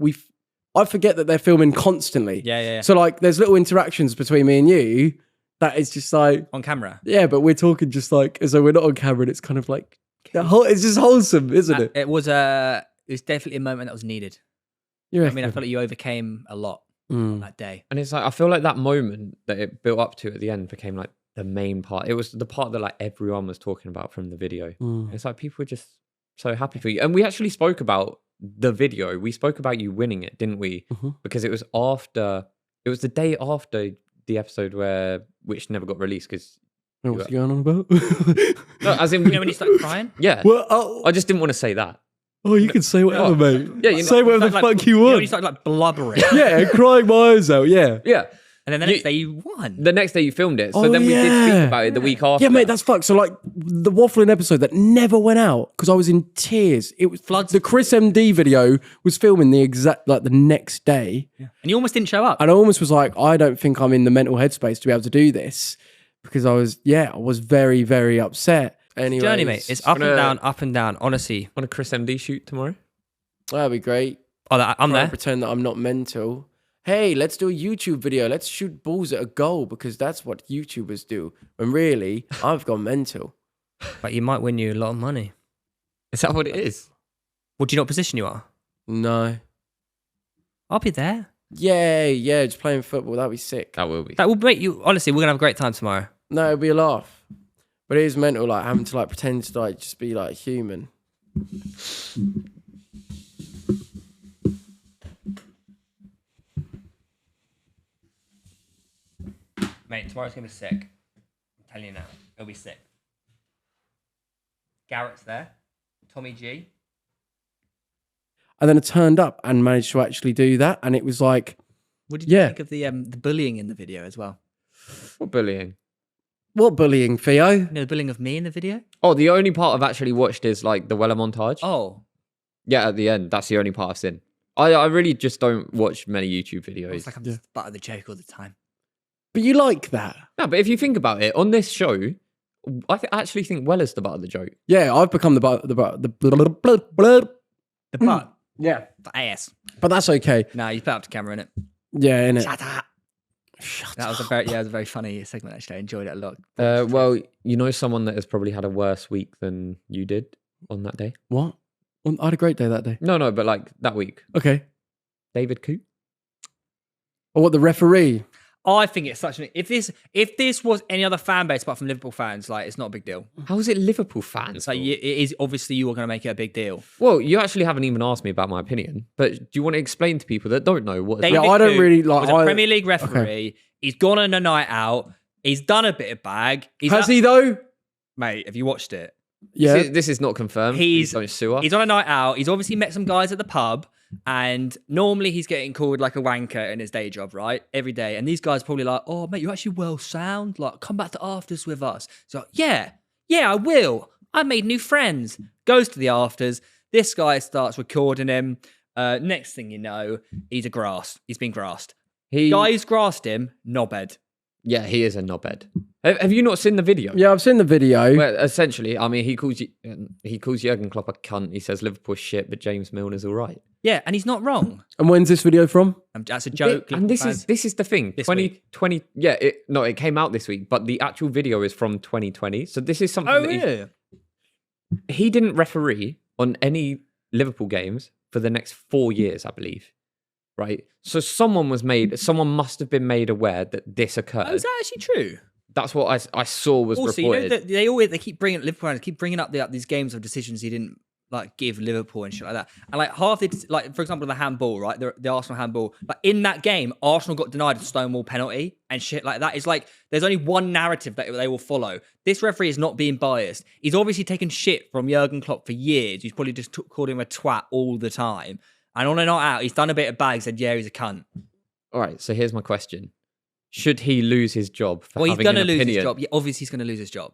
[SPEAKER 2] I forget that they're filming constantly.
[SPEAKER 1] Yeah.
[SPEAKER 2] So like, there's little interactions between me and you that is just like.
[SPEAKER 1] On camera?
[SPEAKER 2] Yeah, but we're talking just like, as though we're not on camera. And it's kind of like, it's just wholesome, isn't it?
[SPEAKER 1] It was definitely a moment that was needed. I felt like you overcame a lot on that day.
[SPEAKER 3] And it's like, I feel like that moment that it built up to at the end became like the main part. It was the part that like everyone was talking about from the video. It's like people were just so happy for you. And we actually spoke about the video. We spoke about you winning it, didn't we? Because it was the day after the episode which never got released because.
[SPEAKER 2] What's he going on about?
[SPEAKER 3] No, as in,
[SPEAKER 1] when you started crying?
[SPEAKER 3] Yeah.
[SPEAKER 2] Well,
[SPEAKER 3] I just didn't want to say that.
[SPEAKER 2] Oh, you can say whatever, mate.
[SPEAKER 3] Yeah,
[SPEAKER 2] say whatever the fuck you
[SPEAKER 1] When
[SPEAKER 2] want.
[SPEAKER 1] you started like blubbering.
[SPEAKER 2] Yeah, crying my eyes out, yeah.
[SPEAKER 3] Yeah.
[SPEAKER 1] And then the next day you won.
[SPEAKER 3] The next day you filmed it. So
[SPEAKER 2] Oh,
[SPEAKER 3] then we did
[SPEAKER 2] yeah.
[SPEAKER 3] speak about it the week after.
[SPEAKER 2] Yeah, mate, that's fucked. So, like, the Wafflin episode that never went out because I was in tears. It was
[SPEAKER 1] Floods.
[SPEAKER 2] The ChrisMD video was filming the next day.
[SPEAKER 1] And you almost didn't show up.
[SPEAKER 2] And I almost was like, I don't think I'm in the mental headspace to be able to do this because I was very, very upset. Anyway,
[SPEAKER 1] Journey, mate. It's up and down, honestly.
[SPEAKER 3] On a ChrisMD shoot tomorrow?
[SPEAKER 2] That'd be great.
[SPEAKER 1] Oh, I'm
[SPEAKER 2] Try
[SPEAKER 1] there.
[SPEAKER 2] and pretend that I'm not mental. Hey, let's do a YouTube video. Let's shoot balls at a goal because that's what YouTubers do. When really, I've gone mental.
[SPEAKER 1] But you might win you a lot of money.
[SPEAKER 3] Is that what it is?
[SPEAKER 1] Would you know what position you are?
[SPEAKER 2] No.
[SPEAKER 1] I'll be there.
[SPEAKER 2] Yeah, just playing football. That'd be sick.
[SPEAKER 3] That will be.
[SPEAKER 1] That will make you, honestly, we're going to have a great time tomorrow.
[SPEAKER 2] No, it'd be a laugh. But it is mental, like having to like pretend to like just be like human.
[SPEAKER 1] Mate, tomorrow's going to be sick. I'm telling you now. It'll be sick. Garrett's there. Tommy G.
[SPEAKER 2] And then I turned up and managed to actually do that. And it was like,
[SPEAKER 1] What did you think of the bullying in the video as well?
[SPEAKER 3] What bullying?
[SPEAKER 2] what bullying, Theo?
[SPEAKER 1] You know, the bullying of me in the video?
[SPEAKER 3] Oh, the only part I've actually watched is like the Weller montage.
[SPEAKER 1] Oh.
[SPEAKER 3] Yeah, at the end. That's the only part I've seen. I really just don't watch many YouTube videos.
[SPEAKER 1] It's like I'm just the butt of the joke all the time.
[SPEAKER 2] But you like that?
[SPEAKER 3] No, but if you think about it, on this show, I actually think Weller's the butt of the joke.
[SPEAKER 2] Yeah, I've become the
[SPEAKER 1] The butt.
[SPEAKER 2] Yeah.
[SPEAKER 1] The ass.
[SPEAKER 2] But that's okay.
[SPEAKER 1] No, you put up to camera, innit?
[SPEAKER 2] Yeah, innit?
[SPEAKER 1] Shut up. That was it was a very funny segment actually. I enjoyed it a lot.
[SPEAKER 3] Well, you know someone that has probably had a worse week than you did on that day?
[SPEAKER 2] What? I had a great day that day.
[SPEAKER 3] No, but like that week.
[SPEAKER 2] Okay.
[SPEAKER 3] David Coote?
[SPEAKER 2] Or what, the referee?
[SPEAKER 1] I think it's such an if this was any other fan base apart from Liverpool fans, like it's not a big deal.
[SPEAKER 3] How is it Liverpool fans?
[SPEAKER 1] It's like it is obviously you are going to make it a big deal.
[SPEAKER 3] Well, you actually haven't even asked me about my opinion, but do you want to explain to people that don't know what?
[SPEAKER 1] David
[SPEAKER 2] I don't
[SPEAKER 1] Coote
[SPEAKER 2] really like.
[SPEAKER 1] Was a Premier League referee.
[SPEAKER 2] Okay.
[SPEAKER 1] He's gone on a night out. He's done a bit of bag.
[SPEAKER 2] Has he though?
[SPEAKER 1] Mate, have you watched it?
[SPEAKER 2] Yeah.
[SPEAKER 3] This is not confirmed.
[SPEAKER 1] He's
[SPEAKER 3] don't sue us.
[SPEAKER 1] He's on a night out. He's obviously met some guys at the pub, And normally he's getting called like a wanker in his day job, right? Every day. And these guys probably like, oh, mate, you're actually well sound. Like, come back to afters with us. So, yeah, I will. I made new friends. Goes to the afters. This guy starts recording him. Next thing you know, he's been grassed. Guys grassed him, knobhead.
[SPEAKER 3] Yeah, he is a knobhead. Have you not seen the video?
[SPEAKER 2] Yeah, I've seen the video.
[SPEAKER 3] Well, essentially, I mean, he calls Jurgen Klopp a cunt. He says Liverpool's shit, but James Milner's all right.
[SPEAKER 1] Yeah, and he's not wrong.
[SPEAKER 2] And when's this video from?
[SPEAKER 1] That's a joke.
[SPEAKER 3] And this is the thing. 2020. Yeah, it came out this week, but the actual video is from 2020. So this is something. He didn't referee on any Liverpool games for the next 4 years, I believe. Right. So someone must have been made aware that this occurred.
[SPEAKER 1] Oh, is that actually true?
[SPEAKER 3] That's what I saw was
[SPEAKER 1] also,
[SPEAKER 3] reported.
[SPEAKER 1] You know, they keep bringing up these games of decisions he didn't like give Liverpool and shit like that. And like half the, like for example, the handball, right? The Arsenal handball. Like in that game, Arsenal got denied a Stonewall penalty and shit like that. It's like there's only one narrative that they will follow. This referee is not being biased. He's obviously taken shit from Jurgen Klopp for years. He's probably just called him a twat all the time. And on and not out, he's done a bit of bag, said, yeah, he's a cunt.
[SPEAKER 3] All right, so here's my question. Should he lose his job for
[SPEAKER 1] he's
[SPEAKER 3] having
[SPEAKER 1] going to
[SPEAKER 3] an
[SPEAKER 1] lose
[SPEAKER 3] opinion?
[SPEAKER 1] his job. Yeah, obviously, he's going to lose his job.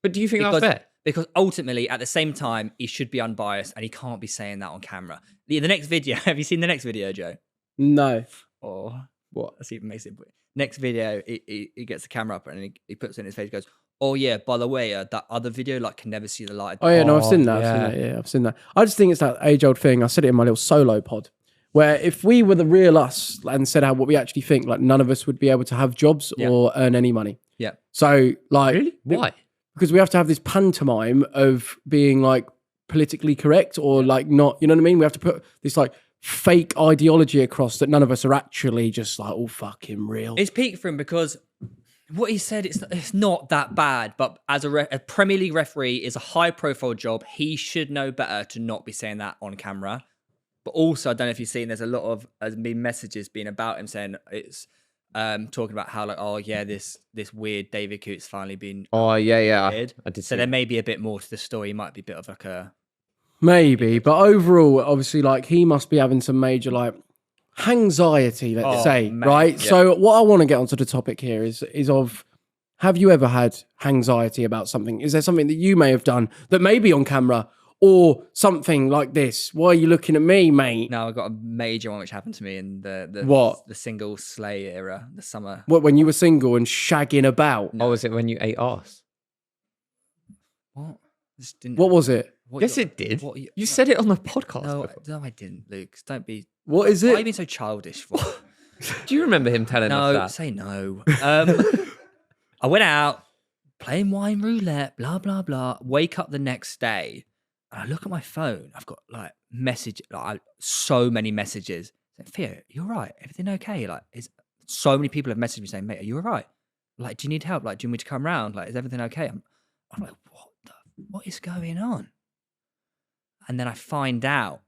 [SPEAKER 3] But do you think that's fair?
[SPEAKER 1] Because ultimately, at the same time, he should be unbiased and he can't be saying that on camera. The next video, have you seen the next video, Joe?
[SPEAKER 2] No.
[SPEAKER 1] Or
[SPEAKER 3] what?
[SPEAKER 1] Let's see if it makes it. Next video, he gets the camera up and he puts it in his face, goes, oh yeah, by the way, that other video like can never see the light.
[SPEAKER 2] Oh yeah, no, I've seen that.
[SPEAKER 3] Yeah.
[SPEAKER 2] I've seen that. I just think it's that age-old thing. I said it in my little solo pod, where if we were the real us and said what we actually think, like none of us would be able to have jobs or earn any money.
[SPEAKER 1] Yeah.
[SPEAKER 2] So like,
[SPEAKER 3] really? Why?
[SPEAKER 2] Because we have to have this pantomime of being like politically correct or like not. You know what I mean? We have to put this like fake ideology across that none of us are actually just like all fucking real.
[SPEAKER 1] It's peak for him because what he said, it's not that bad, but as a Premier League referee is a high-profile job. He should know better to not be saying that on camera. But also, I don't know if you've seen, there's a lot of been messages being about him saying it's talking about how like, oh yeah, this weird David Coote's finally been.
[SPEAKER 3] Oh yeah,
[SPEAKER 1] weird.
[SPEAKER 3] I did.
[SPEAKER 1] So there may be a bit more to the story. It might be a bit of like a
[SPEAKER 2] maybe, but overall, obviously, like he must be having some major like Hangxiety, let's say,
[SPEAKER 1] mate,
[SPEAKER 2] right?
[SPEAKER 1] yeah.
[SPEAKER 2] So what I want to get onto the topic here is of, have you ever had Hangxiety about something? Is there something that you may have done that may be on camera or something like this? Why are you looking at me, mate?
[SPEAKER 1] No, I've got a major one which happened to me in the single slay era, the summer.
[SPEAKER 2] What, when you were single and shagging about?
[SPEAKER 3] Oh, was it when you ate arse?
[SPEAKER 1] What?
[SPEAKER 2] What was it?
[SPEAKER 3] Yes, it did. You said it on the podcast.
[SPEAKER 1] No, I didn't, Luke. Don't be.
[SPEAKER 2] What is it?
[SPEAKER 1] Why are you being so childish for?
[SPEAKER 3] Do you remember him telling us
[SPEAKER 1] No,
[SPEAKER 3] that?
[SPEAKER 1] say no. I went out playing wine roulette, blah blah blah. Wake up the next day, and I look at my phone. I've got like so many messages. Saying, Theo, you're right. Everything okay? Like, so many people have messaged me saying, mate, are you all right? Like, do you need help? Like, do you want me to come round? Like, is everything okay? I'm like, what is going on? And then I find out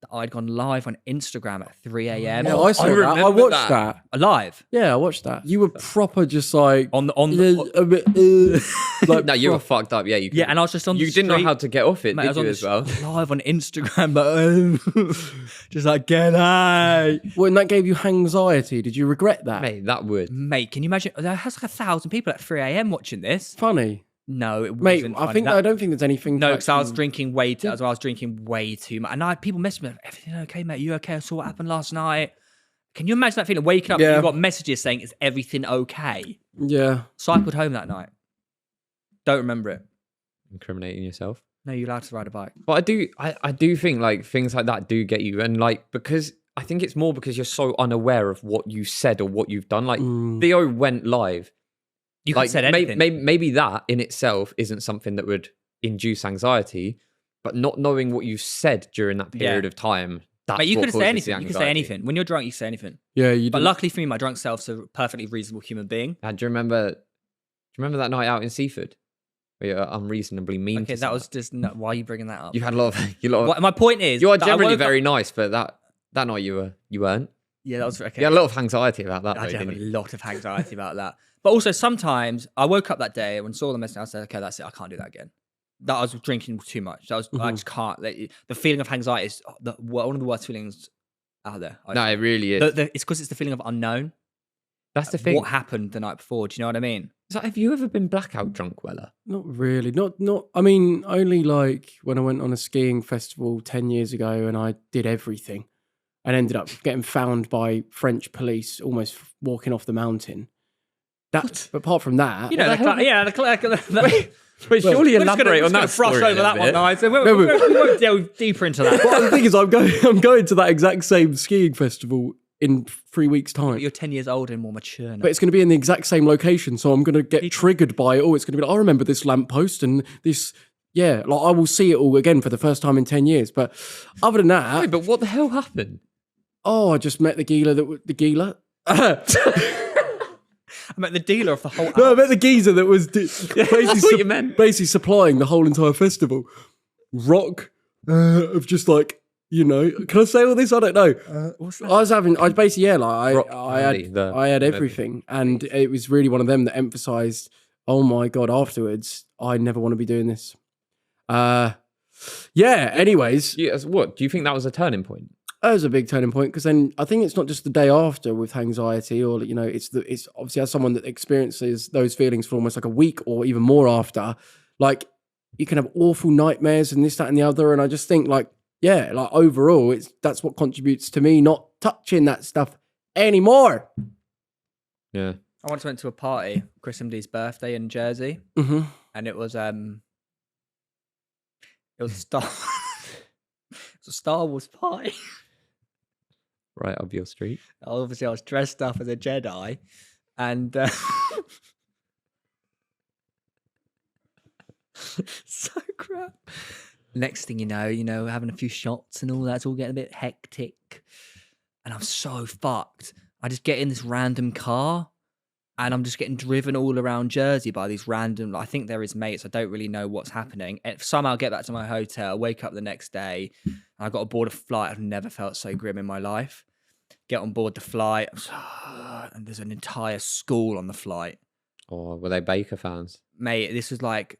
[SPEAKER 1] that I'd gone live on Instagram at 3 a.m.
[SPEAKER 2] Yeah, I saw that. I watched that.
[SPEAKER 1] Live.
[SPEAKER 2] Yeah, I watched that. You were proper just like
[SPEAKER 1] on the
[SPEAKER 2] like,
[SPEAKER 3] No, you were fucked up. Yeah,
[SPEAKER 1] yeah, and I was just on.
[SPEAKER 3] You didn't know how to get off it,
[SPEAKER 1] mate,
[SPEAKER 3] did you as well?
[SPEAKER 1] Live on Instagram, but just like get out.
[SPEAKER 2] When that gave you Hangxiety, did you regret that?
[SPEAKER 3] Mate, that would.
[SPEAKER 1] Mate, can you imagine? There has like 1,000 people at 3 a.m. watching this.
[SPEAKER 2] Funny.
[SPEAKER 1] No, it
[SPEAKER 2] Mate,
[SPEAKER 1] wasn't
[SPEAKER 2] I
[SPEAKER 1] funny.
[SPEAKER 2] I don't think there's anything.
[SPEAKER 1] No, because I was drinking way too. I was drinking way too much, and I had people messaging me, "Everything okay, mate? You okay? I saw what happened last night." Can you imagine that feeling? Waking up, and you got messages saying, "Is everything okay?"
[SPEAKER 2] Yeah.
[SPEAKER 1] Cycled home that night. Don't remember it.
[SPEAKER 3] Incriminating yourself.
[SPEAKER 1] No, you're allowed to ride a bike.
[SPEAKER 3] But I do think like things like that do get you, and like because I think it's more because you're so unaware of what you said or what you've done. Like Theo went live.
[SPEAKER 1] You could have said anything.
[SPEAKER 3] Maybe that in itself isn't something that would induce anxiety, but not knowing what you said during that period of time. That's
[SPEAKER 1] Mate, you
[SPEAKER 3] what
[SPEAKER 1] could have said
[SPEAKER 3] causes
[SPEAKER 1] anything.
[SPEAKER 3] the
[SPEAKER 1] You could say
[SPEAKER 3] anxiety.
[SPEAKER 1] anything. When you're drunk, you say anything.
[SPEAKER 2] Yeah, you.
[SPEAKER 1] But luckily for me, my drunk self's a perfectly reasonable human being.
[SPEAKER 3] And do you remember that night out in Seaford where you're unreasonably mean?
[SPEAKER 1] Okay,
[SPEAKER 3] to
[SPEAKER 1] that was just. No, why are you bringing that up?
[SPEAKER 3] You had a lot of.
[SPEAKER 1] My point is,
[SPEAKER 3] You are
[SPEAKER 1] that I
[SPEAKER 3] generally
[SPEAKER 1] woke up-
[SPEAKER 3] very nice, but that night you weren't.
[SPEAKER 1] Yeah, that was okay.
[SPEAKER 3] You had a lot of anxiety about that.
[SPEAKER 1] I
[SPEAKER 3] Though,
[SPEAKER 1] did have
[SPEAKER 3] didn't
[SPEAKER 1] a
[SPEAKER 3] you?
[SPEAKER 1] lot of anxiety about that. But also sometimes I woke up that day and saw the message. I said, okay, that's it. I can't do that again. that I was drinking too much. I just can't. The feeling of anxiety is one of the worst feelings out there.
[SPEAKER 3] No, it really is.
[SPEAKER 1] It's because it's the feeling of unknown.
[SPEAKER 3] That's the thing.
[SPEAKER 1] What happened the night before? Do you know what I mean?
[SPEAKER 3] It's like, have you ever been blackout drunk, Weller?
[SPEAKER 2] Not really. Not. I mean, only like when I went on a skiing festival 10 years ago and I did everything and ended up getting found by French police almost walking off the mountain. But apart from that,
[SPEAKER 1] You know,
[SPEAKER 3] Wait, surely
[SPEAKER 1] we're
[SPEAKER 3] elaborate on that.
[SPEAKER 1] Just brush
[SPEAKER 3] story
[SPEAKER 1] over
[SPEAKER 3] a
[SPEAKER 1] that one,
[SPEAKER 3] bit.
[SPEAKER 1] guys. We won't delve deeper into that.
[SPEAKER 2] Well, the thing is, I'm going to that exact same skiing festival in 3 weeks' time.
[SPEAKER 1] But you're 10 years older and more mature now.
[SPEAKER 2] But it's going to be in the exact same location, so I'm going to get triggered by it. Oh, it's going to be like, I remember this lamppost and this. Yeah, like I will see it all again for the first time in 10 years. But other than that,
[SPEAKER 3] Wait, but what the hell happened?
[SPEAKER 2] I just met the geezer the geezer.
[SPEAKER 1] I met the dealer of the whole.
[SPEAKER 2] No, I met the geezer that was
[SPEAKER 3] what you meant.
[SPEAKER 2] basically supplying the whole entire festival. Rock of just like, you know, can I say all this? I don't know. I basically, yeah, like I had everything, and it was really one of them that emphasized, oh my God, afterwards, I never want to be doing this. Yeah, anyways.
[SPEAKER 3] What? Do you think that was a turning point?
[SPEAKER 2] That was a big turning point because then I think it's not just the day after with anxiety, or you know, it's obviously as someone that experiences those feelings for almost like a week or even more after, like you can have awful nightmares and this, that, and the other. And I just think like, yeah, like overall, that's what contributes to me not touching that stuff anymore.
[SPEAKER 3] Yeah,
[SPEAKER 1] I once went to a party, ChrisMD's birthday in Jersey, and it was a Star Wars party.
[SPEAKER 3] right up your street.
[SPEAKER 1] Obviously, I was dressed up as a Jedi, and so crap. Next thing you know, having a few shots and all that's all getting a bit hectic, and I'm so fucked. I just get in this random car, and I'm just getting driven all around Jersey by these random. I think they're his mates. I don't really know what's happening. And somehow I get back to my hotel, wake up the next day, and I got aboard a flight. I've never felt so grim in my life. Get on board the flight, and there's an entire school on the flight.
[SPEAKER 3] Or were they Baker fans?
[SPEAKER 1] Mate, this was like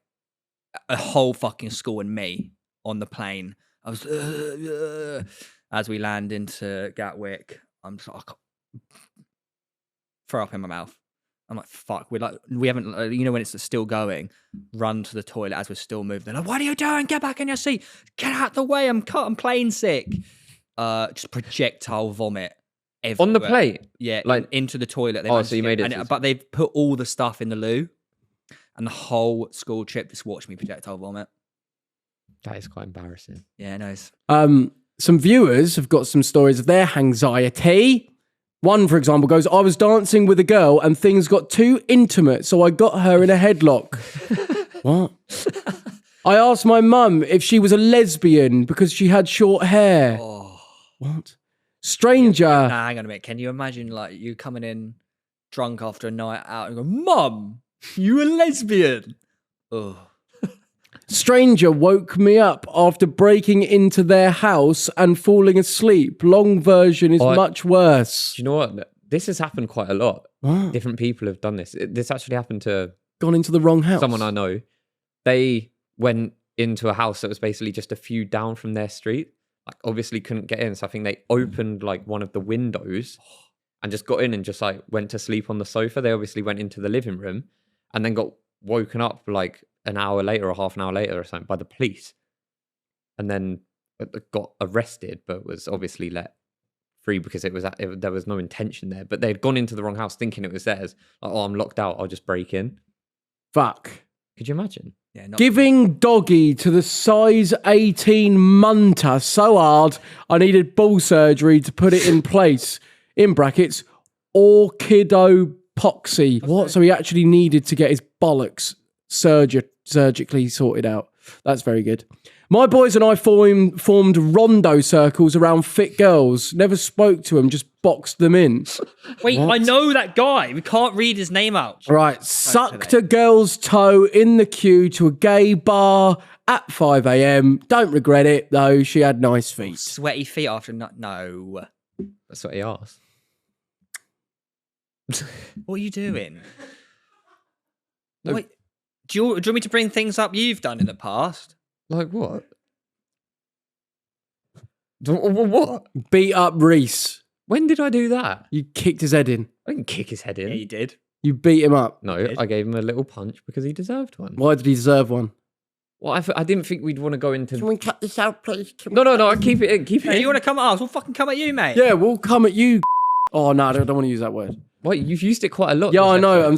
[SPEAKER 1] a whole fucking school and me on the plane. I was as we land into Gatwick. I'm just like, throw up in my mouth. I'm like, fuck. We haven't. You know when it's still going, run to the toilet as we're still moving. They're like, what are you doing? Get back in your seat. Get out the way. I'm plane sick. Just projectile vomit. Everywhere.
[SPEAKER 3] On the plate?
[SPEAKER 1] Yeah,
[SPEAKER 3] like
[SPEAKER 1] into the toilet.
[SPEAKER 3] So you made it.
[SPEAKER 1] But they've put all the stuff in the loo, and the whole school trip just watched me projectile vomit.
[SPEAKER 3] That is quite embarrassing.
[SPEAKER 1] Yeah, nice.
[SPEAKER 2] Some viewers have got some stories of their anxiety. One, for example, goes, I was dancing with a girl and things got too intimate, so I got her in a headlock. What? I asked my mum if she was a lesbian because she had short hair.
[SPEAKER 1] Oh.
[SPEAKER 2] What? Stranger.
[SPEAKER 1] Nah, hang on a minute. Can you imagine like you coming in drunk after a night out and go, Mum, you a lesbian? Oh.
[SPEAKER 2] Stranger woke me up after breaking into their house and falling asleep. Long version is much worse.
[SPEAKER 3] Do you know what? This has happened quite a lot.
[SPEAKER 2] What?
[SPEAKER 3] Different people have done this. This actually happened to
[SPEAKER 2] Gone into the wrong house.
[SPEAKER 3] someone I know. They went into a house that was basically just a few down from their street. Like obviously couldn't get in. So I think they opened like one of the windows and just got in and just like went to sleep on the sofa. They obviously went into the living room and then got woken up like an hour later or half an hour later or something by the police, and then got arrested, but was obviously let free because there was no intention there. But they'd gone into the wrong house thinking it was theirs. Like, oh, I'm locked out. I'll just break in.
[SPEAKER 2] Fuck.
[SPEAKER 3] Could you imagine?
[SPEAKER 1] Yeah,
[SPEAKER 2] Giving doggy to the size 18 munter so hard I needed ball surgery to put it in place. In brackets, orchidopoxy. What? So he actually needed to get his bollocks surgically sorted out. That's very good. My boys and I formed rondo circles around fit girls. Never spoke to them, just boxed them in.
[SPEAKER 1] Wait, what? I know that guy. We can't read his name out.
[SPEAKER 2] Right. Sucked a girl's toe in the queue to a gay bar at 5 a.m. Don't regret it, though. She had nice feet.
[SPEAKER 1] Sweaty feet after no.
[SPEAKER 3] That's what he asked.
[SPEAKER 1] What are you doing?
[SPEAKER 3] No.
[SPEAKER 1] Wait. Do you want me to bring things up you've done in the past?
[SPEAKER 3] Like what? What?
[SPEAKER 2] Beat up Reese.
[SPEAKER 3] When did I do that?
[SPEAKER 2] You kicked his head in.
[SPEAKER 3] I didn't kick his head in.
[SPEAKER 1] Yeah, you did.
[SPEAKER 2] You beat him up.
[SPEAKER 3] No, I gave him a little punch because he deserved one.
[SPEAKER 2] Why did he deserve one?
[SPEAKER 3] Well, I didn't think we'd want to go into.
[SPEAKER 2] Can we cut this out, please?
[SPEAKER 3] No. Keep it in. Keep it
[SPEAKER 1] Hey,
[SPEAKER 3] in.
[SPEAKER 1] you want to come at us? We'll fucking come at you, mate.
[SPEAKER 2] Yeah, we'll come at you. Oh, no, I don't want to use that word.
[SPEAKER 3] What? You've used it quite a lot.
[SPEAKER 2] Yeah,
[SPEAKER 3] this
[SPEAKER 2] I know.
[SPEAKER 3] episode.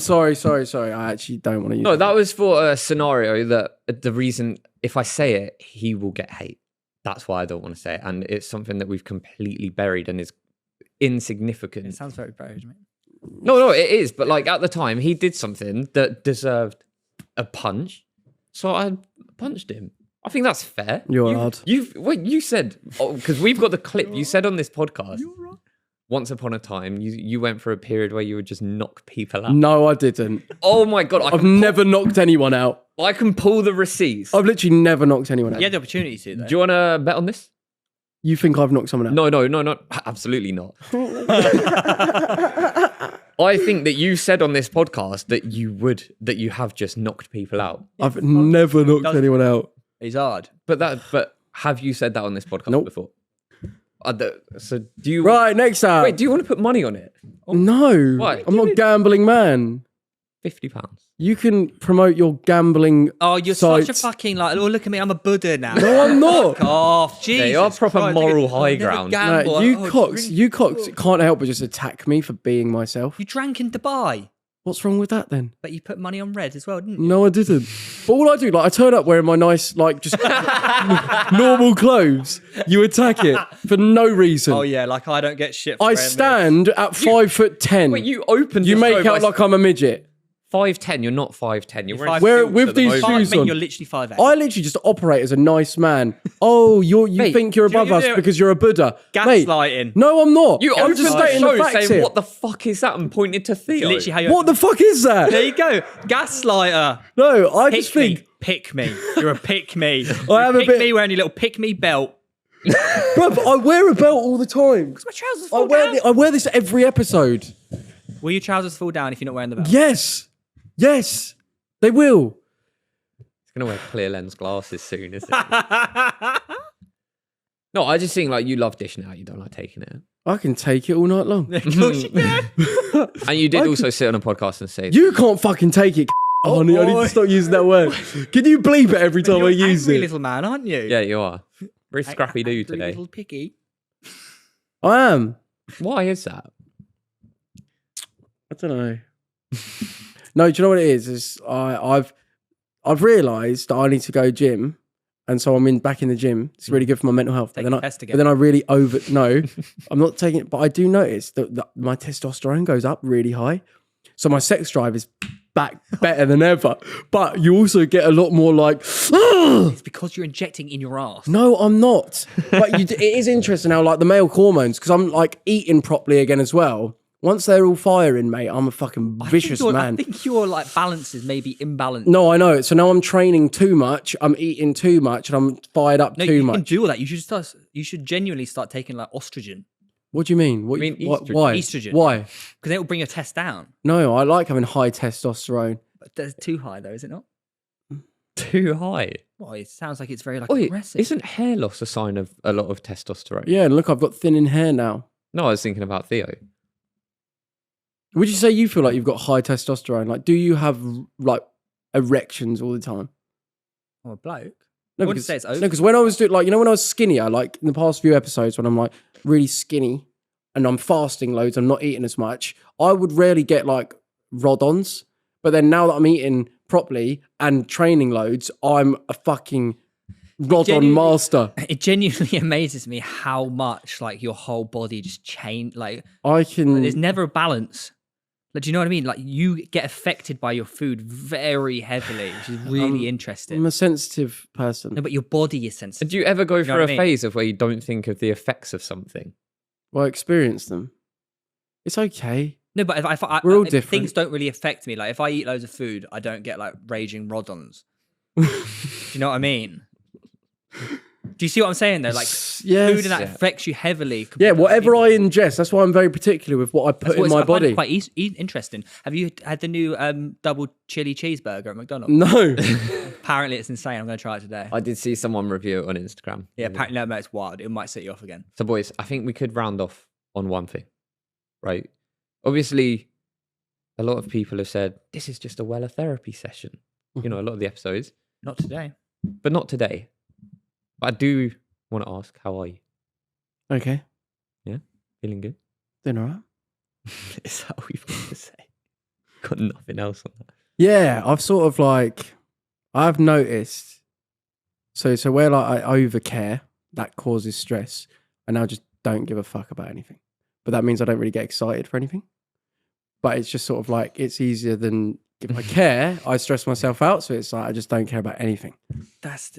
[SPEAKER 2] I'm sorry. I actually don't want to use
[SPEAKER 3] No, that was for a scenario that the reason, if I say it, he will get hate. That's why I don't want to say it. And it's something that we've completely buried and is insignificant.
[SPEAKER 1] It sounds very buried, mate.
[SPEAKER 3] No, it is. But like at the time, he did something that deserved a punch. So I punched him. I think that's fair.
[SPEAKER 2] You're odd.
[SPEAKER 3] You said, because we've got the clip. You said on this podcast, once upon a time, you went for a period where you would just knock people out.
[SPEAKER 2] No, I didn't.
[SPEAKER 3] Oh my God.
[SPEAKER 2] I've never knocked anyone out.
[SPEAKER 3] I can pull the receipts.
[SPEAKER 2] I've literally never knocked anyone out.
[SPEAKER 1] You had the opportunity to, though.
[SPEAKER 3] Do you want to bet on this?
[SPEAKER 2] You think I've knocked someone out?
[SPEAKER 3] No, absolutely not. I think that you said on this podcast that you have just knocked people out.
[SPEAKER 2] I've never knocked anyone out.
[SPEAKER 1] He's hard.
[SPEAKER 3] But have you said that on this podcast
[SPEAKER 2] Nope.
[SPEAKER 3] before? So do you?
[SPEAKER 2] Right, next up.
[SPEAKER 3] Wait, do you want to put money on it?
[SPEAKER 2] No.
[SPEAKER 3] Why?
[SPEAKER 2] I'm not a gambling man.
[SPEAKER 3] £50.
[SPEAKER 2] You can promote your gambling
[SPEAKER 1] Oh, you're
[SPEAKER 2] sites.
[SPEAKER 1] such a fucking like. Oh, look at me, I'm a Buddha now.
[SPEAKER 2] No, I'm not.
[SPEAKER 1] Fuck off, Jesus.
[SPEAKER 3] you're proper
[SPEAKER 1] Christ,
[SPEAKER 3] moral
[SPEAKER 1] look at-
[SPEAKER 3] high
[SPEAKER 1] I'll never
[SPEAKER 3] ground.
[SPEAKER 1] gamble.
[SPEAKER 2] No, you cocks
[SPEAKER 1] drink-
[SPEAKER 2] can't help but just attack me for being myself.
[SPEAKER 1] You drank in Dubai,
[SPEAKER 2] What's wrong with that then?
[SPEAKER 1] but you put money on red as well, didn't you?
[SPEAKER 2] No, I didn't. But all I do, like, I turn up wearing my nice, like, just normal clothes. You attack it for no reason.
[SPEAKER 1] Oh yeah, like I don't get shit. For
[SPEAKER 2] I
[SPEAKER 1] wearing this.
[SPEAKER 2] stand at 5'10".
[SPEAKER 3] Wait, you opened.
[SPEAKER 2] You
[SPEAKER 3] the
[SPEAKER 2] make
[SPEAKER 3] show
[SPEAKER 2] out
[SPEAKER 3] by
[SPEAKER 2] like I'm a midget.
[SPEAKER 3] 5'10". You're not 5'10". You're wearing
[SPEAKER 1] 5'10".
[SPEAKER 2] Where
[SPEAKER 3] stilts
[SPEAKER 2] with
[SPEAKER 3] at the
[SPEAKER 2] these
[SPEAKER 3] moment.
[SPEAKER 1] Five,
[SPEAKER 2] shoes
[SPEAKER 1] mate,
[SPEAKER 2] on.
[SPEAKER 1] you're literally 5'8".
[SPEAKER 2] I literally just operate as a nice man. Oh, you
[SPEAKER 3] Mate,
[SPEAKER 2] think you're
[SPEAKER 1] do you
[SPEAKER 2] above us
[SPEAKER 1] do-
[SPEAKER 2] because you're a Buddha. Mate,
[SPEAKER 1] Gaslighting.
[SPEAKER 2] no, I'm not.
[SPEAKER 3] You
[SPEAKER 2] I'm
[SPEAKER 3] opened
[SPEAKER 2] just
[SPEAKER 3] the
[SPEAKER 2] stating the
[SPEAKER 3] show
[SPEAKER 2] facts
[SPEAKER 3] saying,
[SPEAKER 2] here.
[SPEAKER 3] "What the fuck is that?" and pointed to Theo.
[SPEAKER 1] Literally how you.
[SPEAKER 2] What the fuck is that?
[SPEAKER 1] There you go, gaslighter.
[SPEAKER 2] No, I just
[SPEAKER 1] Pick me,
[SPEAKER 2] think,
[SPEAKER 1] pick me. You're a pick me.
[SPEAKER 2] I have a
[SPEAKER 1] pick
[SPEAKER 2] bit-
[SPEAKER 1] me wearing your little pick me belt.
[SPEAKER 2] bruv, I wear a belt all the time.
[SPEAKER 1] My trousers
[SPEAKER 2] I
[SPEAKER 1] fall
[SPEAKER 2] wear,
[SPEAKER 1] down.
[SPEAKER 2] I wear this every episode.
[SPEAKER 1] Will your trousers fall down if you're not wearing the belt?
[SPEAKER 2] Yes, they will.
[SPEAKER 3] He's gonna wear clear lens glasses soon, isn't he? No, I just think like you love dishing out. You don't like taking it.
[SPEAKER 2] I can take it all night long.
[SPEAKER 1] Of course you can.
[SPEAKER 3] And you did also sit on a podcast and say,
[SPEAKER 2] You can't fucking take it. Oh, I need
[SPEAKER 1] boy.
[SPEAKER 2] to stop using that word. Can you bleep it every time
[SPEAKER 1] You're
[SPEAKER 2] I
[SPEAKER 1] an
[SPEAKER 2] use
[SPEAKER 1] angry
[SPEAKER 2] it?
[SPEAKER 1] little man, aren't you?
[SPEAKER 3] "Yeah, you are very scrappy do
[SPEAKER 1] Angry
[SPEAKER 3] today."
[SPEAKER 1] Little picky.
[SPEAKER 2] I am.
[SPEAKER 3] Why is that?
[SPEAKER 2] I don't know. No, do you know what it is? I've realised that I need to go gym, and so I'm back in the gym. It's really good for my mental health.
[SPEAKER 1] Take
[SPEAKER 2] But
[SPEAKER 1] a
[SPEAKER 2] then,
[SPEAKER 1] test
[SPEAKER 2] but
[SPEAKER 1] again.
[SPEAKER 2] then I really I'm not taking it. But I do notice that my testosterone goes up really high, so my sex drive is back better than ever. But you also get a lot more like.
[SPEAKER 1] It's because you're injecting in your ass.
[SPEAKER 2] No, I'm not. But it is interesting how like the male hormones, because I'm like eating properly again as well. Once they're all firing, mate, I'm a fucking vicious
[SPEAKER 1] I
[SPEAKER 2] man.
[SPEAKER 1] think your like balance is maybe imbalanced.
[SPEAKER 2] No, I know. So now I'm training too much. I'm eating too much, and I'm fired up
[SPEAKER 1] No,
[SPEAKER 2] too
[SPEAKER 1] you can
[SPEAKER 2] much.
[SPEAKER 1] do all that. You should genuinely start taking like estrogen
[SPEAKER 2] What do you mean? What
[SPEAKER 3] You mean
[SPEAKER 2] what-
[SPEAKER 3] estrogen?
[SPEAKER 2] Why?
[SPEAKER 1] Estrogen.
[SPEAKER 2] Why?
[SPEAKER 1] because it will bring your test down.
[SPEAKER 2] No, I like having high testosterone.
[SPEAKER 1] But that's too high though, is it not?
[SPEAKER 3] Too high.
[SPEAKER 1] Well, it sounds like it's very like
[SPEAKER 3] Wait,
[SPEAKER 1] aggressive.
[SPEAKER 3] isn't hair loss a sign of a lot of testosterone?
[SPEAKER 2] Yeah, and look, I've got thinning hair now.
[SPEAKER 3] No, I was thinking about Theo.
[SPEAKER 2] Would you say you feel like you've got high testosterone? Like, do you have like erections all the time?
[SPEAKER 1] I'm a bloke.
[SPEAKER 2] No,
[SPEAKER 1] I wouldn't say it's over.
[SPEAKER 2] because when I was doing like, when I was skinnier, like in the past few episodes when I'm like really skinny and I'm fasting loads, I'm not eating as much, I would rarely get like rod-ons. But then now that I'm eating properly and training loads, I'm a fucking rod-on
[SPEAKER 1] Genuinely-
[SPEAKER 2] master.
[SPEAKER 1] It genuinely amazes me how much like your whole body just changed. Like
[SPEAKER 2] I can.
[SPEAKER 1] there's never a balance. Like, do you know what I mean? Like you get affected by your food very heavily, which is really interesting.
[SPEAKER 2] I'm a sensitive person.
[SPEAKER 1] No, but your body is sensitive.
[SPEAKER 3] Do you ever go
[SPEAKER 1] know
[SPEAKER 3] through
[SPEAKER 1] what
[SPEAKER 3] a
[SPEAKER 1] I mean?
[SPEAKER 3] phase of where you don't think of the effects of something?
[SPEAKER 2] Well, I experience them. It's okay.
[SPEAKER 1] No, but if
[SPEAKER 2] We're all
[SPEAKER 1] if
[SPEAKER 2] different.
[SPEAKER 1] things don't really affect me. Like if I eat loads of food, I don't get like raging rod-ons. Do you know what I mean? Do you see what I'm saying though? Like
[SPEAKER 2] Yes.
[SPEAKER 1] food and that affects you heavily.
[SPEAKER 2] Yeah, whatever I ingest, that's why I'm very particular with what I put in my
[SPEAKER 1] I find
[SPEAKER 2] body.
[SPEAKER 1] it quite interesting. Have you had the new double chili cheeseburger at McDonald's?
[SPEAKER 2] No.
[SPEAKER 1] Apparently it's insane. I'm going to try it today.
[SPEAKER 3] I did see someone review it on Instagram.
[SPEAKER 1] Yeah, apparently no, it's wild. It might set you off again.
[SPEAKER 3] So, boys, I think we could round off on one thing, right? Obviously, a lot of people have said this is just a Weller therapy session. You know, a lot of the episodes,
[SPEAKER 1] Not today.
[SPEAKER 3] but not today. But I do want to ask, how are you?
[SPEAKER 2] Okay.
[SPEAKER 3] Yeah, feeling good.
[SPEAKER 2] Doing all right.
[SPEAKER 3] Is that all you've got to say? Got nothing else on that.
[SPEAKER 2] Yeah, I've sort of like, I've noticed. So where like I overcare, that causes stress. I now just don't give a fuck about anything. But that means I don't really get excited for anything. But it's just sort of like, it's easier than if I care, I stress myself out. So it's like, I just don't care about anything.
[SPEAKER 1] That's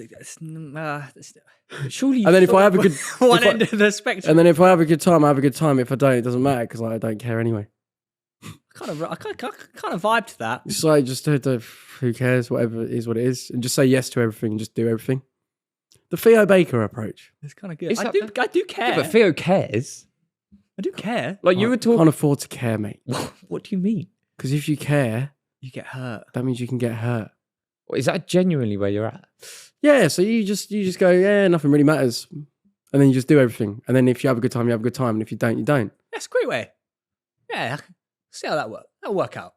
[SPEAKER 3] Surely.
[SPEAKER 2] And then if I have a good,
[SPEAKER 1] one
[SPEAKER 2] if I-
[SPEAKER 1] end of the spectrum.
[SPEAKER 2] and then if I have a good time, I have a good time. If I don't, it doesn't matter because I don't care anyway.
[SPEAKER 1] I kind of vibe to that.
[SPEAKER 2] It's like just who cares, whatever it is, what it is, and just say yes to everything and just do everything. The Theo Baker approach.
[SPEAKER 1] It's kind of good.
[SPEAKER 3] Is
[SPEAKER 1] I
[SPEAKER 3] that
[SPEAKER 1] do care.
[SPEAKER 3] Yeah, but Theo cares.
[SPEAKER 1] I do care.
[SPEAKER 3] Like you were
[SPEAKER 2] I
[SPEAKER 3] talking.
[SPEAKER 2] can't afford to care, mate.
[SPEAKER 3] What do you mean?
[SPEAKER 2] Because if you care,
[SPEAKER 1] You get hurt.
[SPEAKER 2] that means you can get hurt.
[SPEAKER 3] Is that genuinely where you're at?
[SPEAKER 2] Yeah, so you just go, yeah, nothing really matters. And then you just do everything. And then if you have a good time, you have a good time. And if you don't, you don't.
[SPEAKER 1] That's a great way. Yeah. See how that works. That'll work out.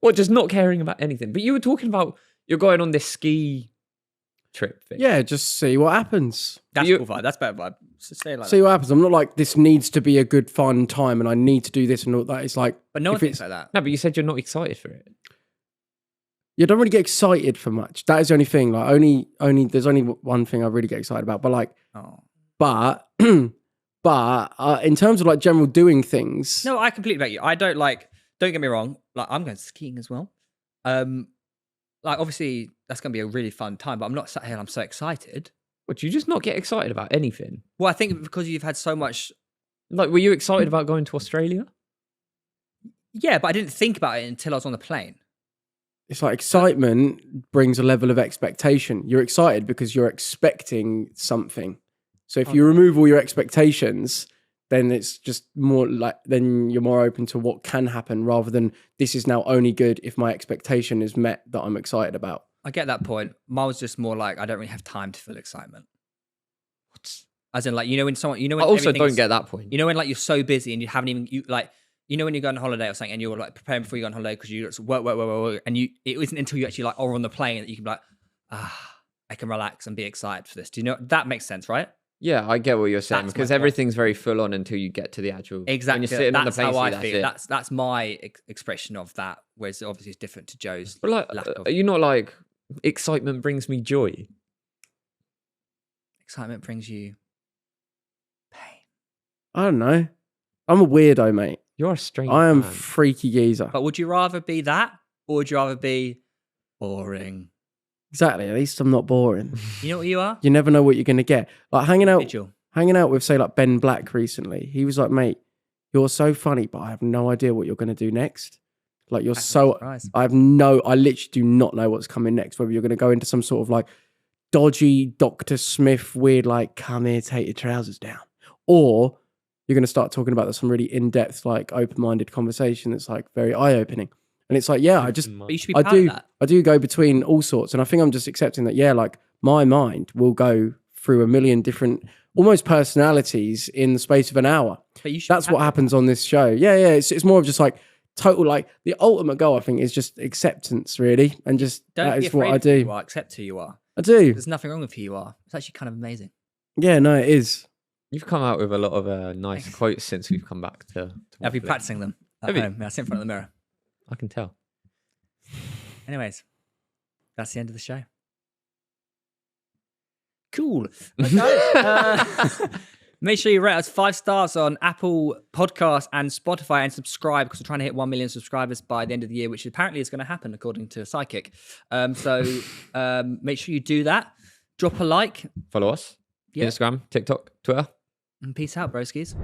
[SPEAKER 3] What, just not caring about anything? But you were talking about you're going on this ski trip thing.
[SPEAKER 2] Yeah, just see what happens.
[SPEAKER 1] That's
[SPEAKER 3] You-
[SPEAKER 1] cool vibe. That's better vibe. So say it like
[SPEAKER 2] See
[SPEAKER 1] that.
[SPEAKER 2] what happens. I'm not like, this needs to be a good, fun time and I need to do this and all that. It's like,
[SPEAKER 1] But no one
[SPEAKER 2] if
[SPEAKER 1] thinks
[SPEAKER 2] it's-
[SPEAKER 1] like that.
[SPEAKER 3] No, but you said you're not excited for it.
[SPEAKER 2] you don't really get excited for much. That is the only thing. Like, there's only one thing I really get excited about. But like,
[SPEAKER 1] Oh.
[SPEAKER 2] but in terms of like general doing things,
[SPEAKER 1] No, I completely get you. I don't like, don't get me wrong. Like, I'm going skiing as well. Like, obviously, that's going to be a really fun time, but I'm not sat here and I'm so excited.
[SPEAKER 3] Would you just not get excited about anything?
[SPEAKER 1] Well, I think because you've had so much.
[SPEAKER 3] Like, were you excited about going to Australia?
[SPEAKER 1] Yeah, but I didn't think about it until I was on the plane.
[SPEAKER 2] it's like excitement brings a level of expectation. You're excited because you're expecting something. So if you remove all your expectations, then it's just more like, then you're more open to what can happen rather than this is now only good if my expectation is met that I'm excited about.
[SPEAKER 1] I get that point. Mine was just more like I don't really have time to feel excitement. As in, like, you know, when someone, you know, when
[SPEAKER 3] I also
[SPEAKER 1] everything's-
[SPEAKER 3] don't get that point.
[SPEAKER 1] You know, when like you're so busy and you haven't even, you like, you know, when you go on holiday or something and you're like preparing before you go on holiday because you just work, and it isn't until you actually like are on the plane that you can be like, I can relax and be excited for this. Do you know that makes sense, right?
[SPEAKER 3] Yeah, I get what you're saying
[SPEAKER 1] That's
[SPEAKER 3] because
[SPEAKER 1] my point.
[SPEAKER 3] everything's very full on until you get to the actual.
[SPEAKER 1] Exactly.
[SPEAKER 3] When you're sitting on the
[SPEAKER 1] That's
[SPEAKER 3] plane,
[SPEAKER 1] how I
[SPEAKER 3] that's
[SPEAKER 1] feel.
[SPEAKER 3] it.
[SPEAKER 1] That's my expression of that. Whereas obviously it's different to Joe's
[SPEAKER 3] But like,
[SPEAKER 1] lack of
[SPEAKER 3] are you not like excitement brings me joy?
[SPEAKER 1] excitement. Brings you pain.
[SPEAKER 2] I don't know. I'm a weirdo, mate.
[SPEAKER 3] You're a strange.
[SPEAKER 2] I am
[SPEAKER 3] man.
[SPEAKER 2] freaky geezer.
[SPEAKER 1] But would you rather be that or would you rather be boring?
[SPEAKER 2] Exactly. At least I'm not boring.
[SPEAKER 1] You know what you are?
[SPEAKER 2] You never know what you're going to get. Like hanging
[SPEAKER 1] Vigil.
[SPEAKER 2] out with, say, like Ben Black recently. He was like, mate, you're so funny, but I have no idea what you're going to do next. Like you're
[SPEAKER 1] That's a
[SPEAKER 2] so,
[SPEAKER 1] surprise.
[SPEAKER 2] I literally do not know what's coming next. Whether you're going to go into some sort of like dodgy Dr. Smith, weird, like, come here, take your trousers down. Or you're going to start talking about some really in-depth, like open-minded conversation that's like very eye-opening. And it's like, yeah,
[SPEAKER 1] But you should be proud of that.
[SPEAKER 2] I do go between all sorts. And I think I'm just accepting that, yeah, like my mind will go through a million different, almost personalities in the space of an hour.
[SPEAKER 1] But you should
[SPEAKER 2] That's
[SPEAKER 1] be
[SPEAKER 2] what
[SPEAKER 1] happy.
[SPEAKER 2] happens on this show. Yeah. It's more of just like total, like the ultimate goal, I think, is just acceptance, really. And just
[SPEAKER 1] Don't
[SPEAKER 2] that
[SPEAKER 1] be
[SPEAKER 2] is what
[SPEAKER 1] afraid
[SPEAKER 2] I
[SPEAKER 1] of who
[SPEAKER 2] do.
[SPEAKER 1] you are. Accept who you are.
[SPEAKER 2] I do.
[SPEAKER 1] There's nothing wrong with who you are. It's actually kind of amazing.
[SPEAKER 2] Yeah, no, it is.
[SPEAKER 3] You've come out with a lot of nice quotes since we've come back to
[SPEAKER 1] I've been
[SPEAKER 3] Wafflin.
[SPEAKER 1] practicing them at
[SPEAKER 3] Have you?
[SPEAKER 1] home. Yeah, sit in front of the mirror.
[SPEAKER 3] I can tell.
[SPEAKER 1] Anyways, that's the end of the show. Cool. Okay. Make sure you rate us 5 stars on Apple Podcasts and Spotify and subscribe because we're trying to hit 1 million subscribers by the end of the year, which apparently is going to happen according to Psychic. So make sure you do that. Drop a like
[SPEAKER 3] Follow us.
[SPEAKER 1] Yeah.
[SPEAKER 3] Instagram, TikTok, Twitter.
[SPEAKER 1] and peace out, broskies.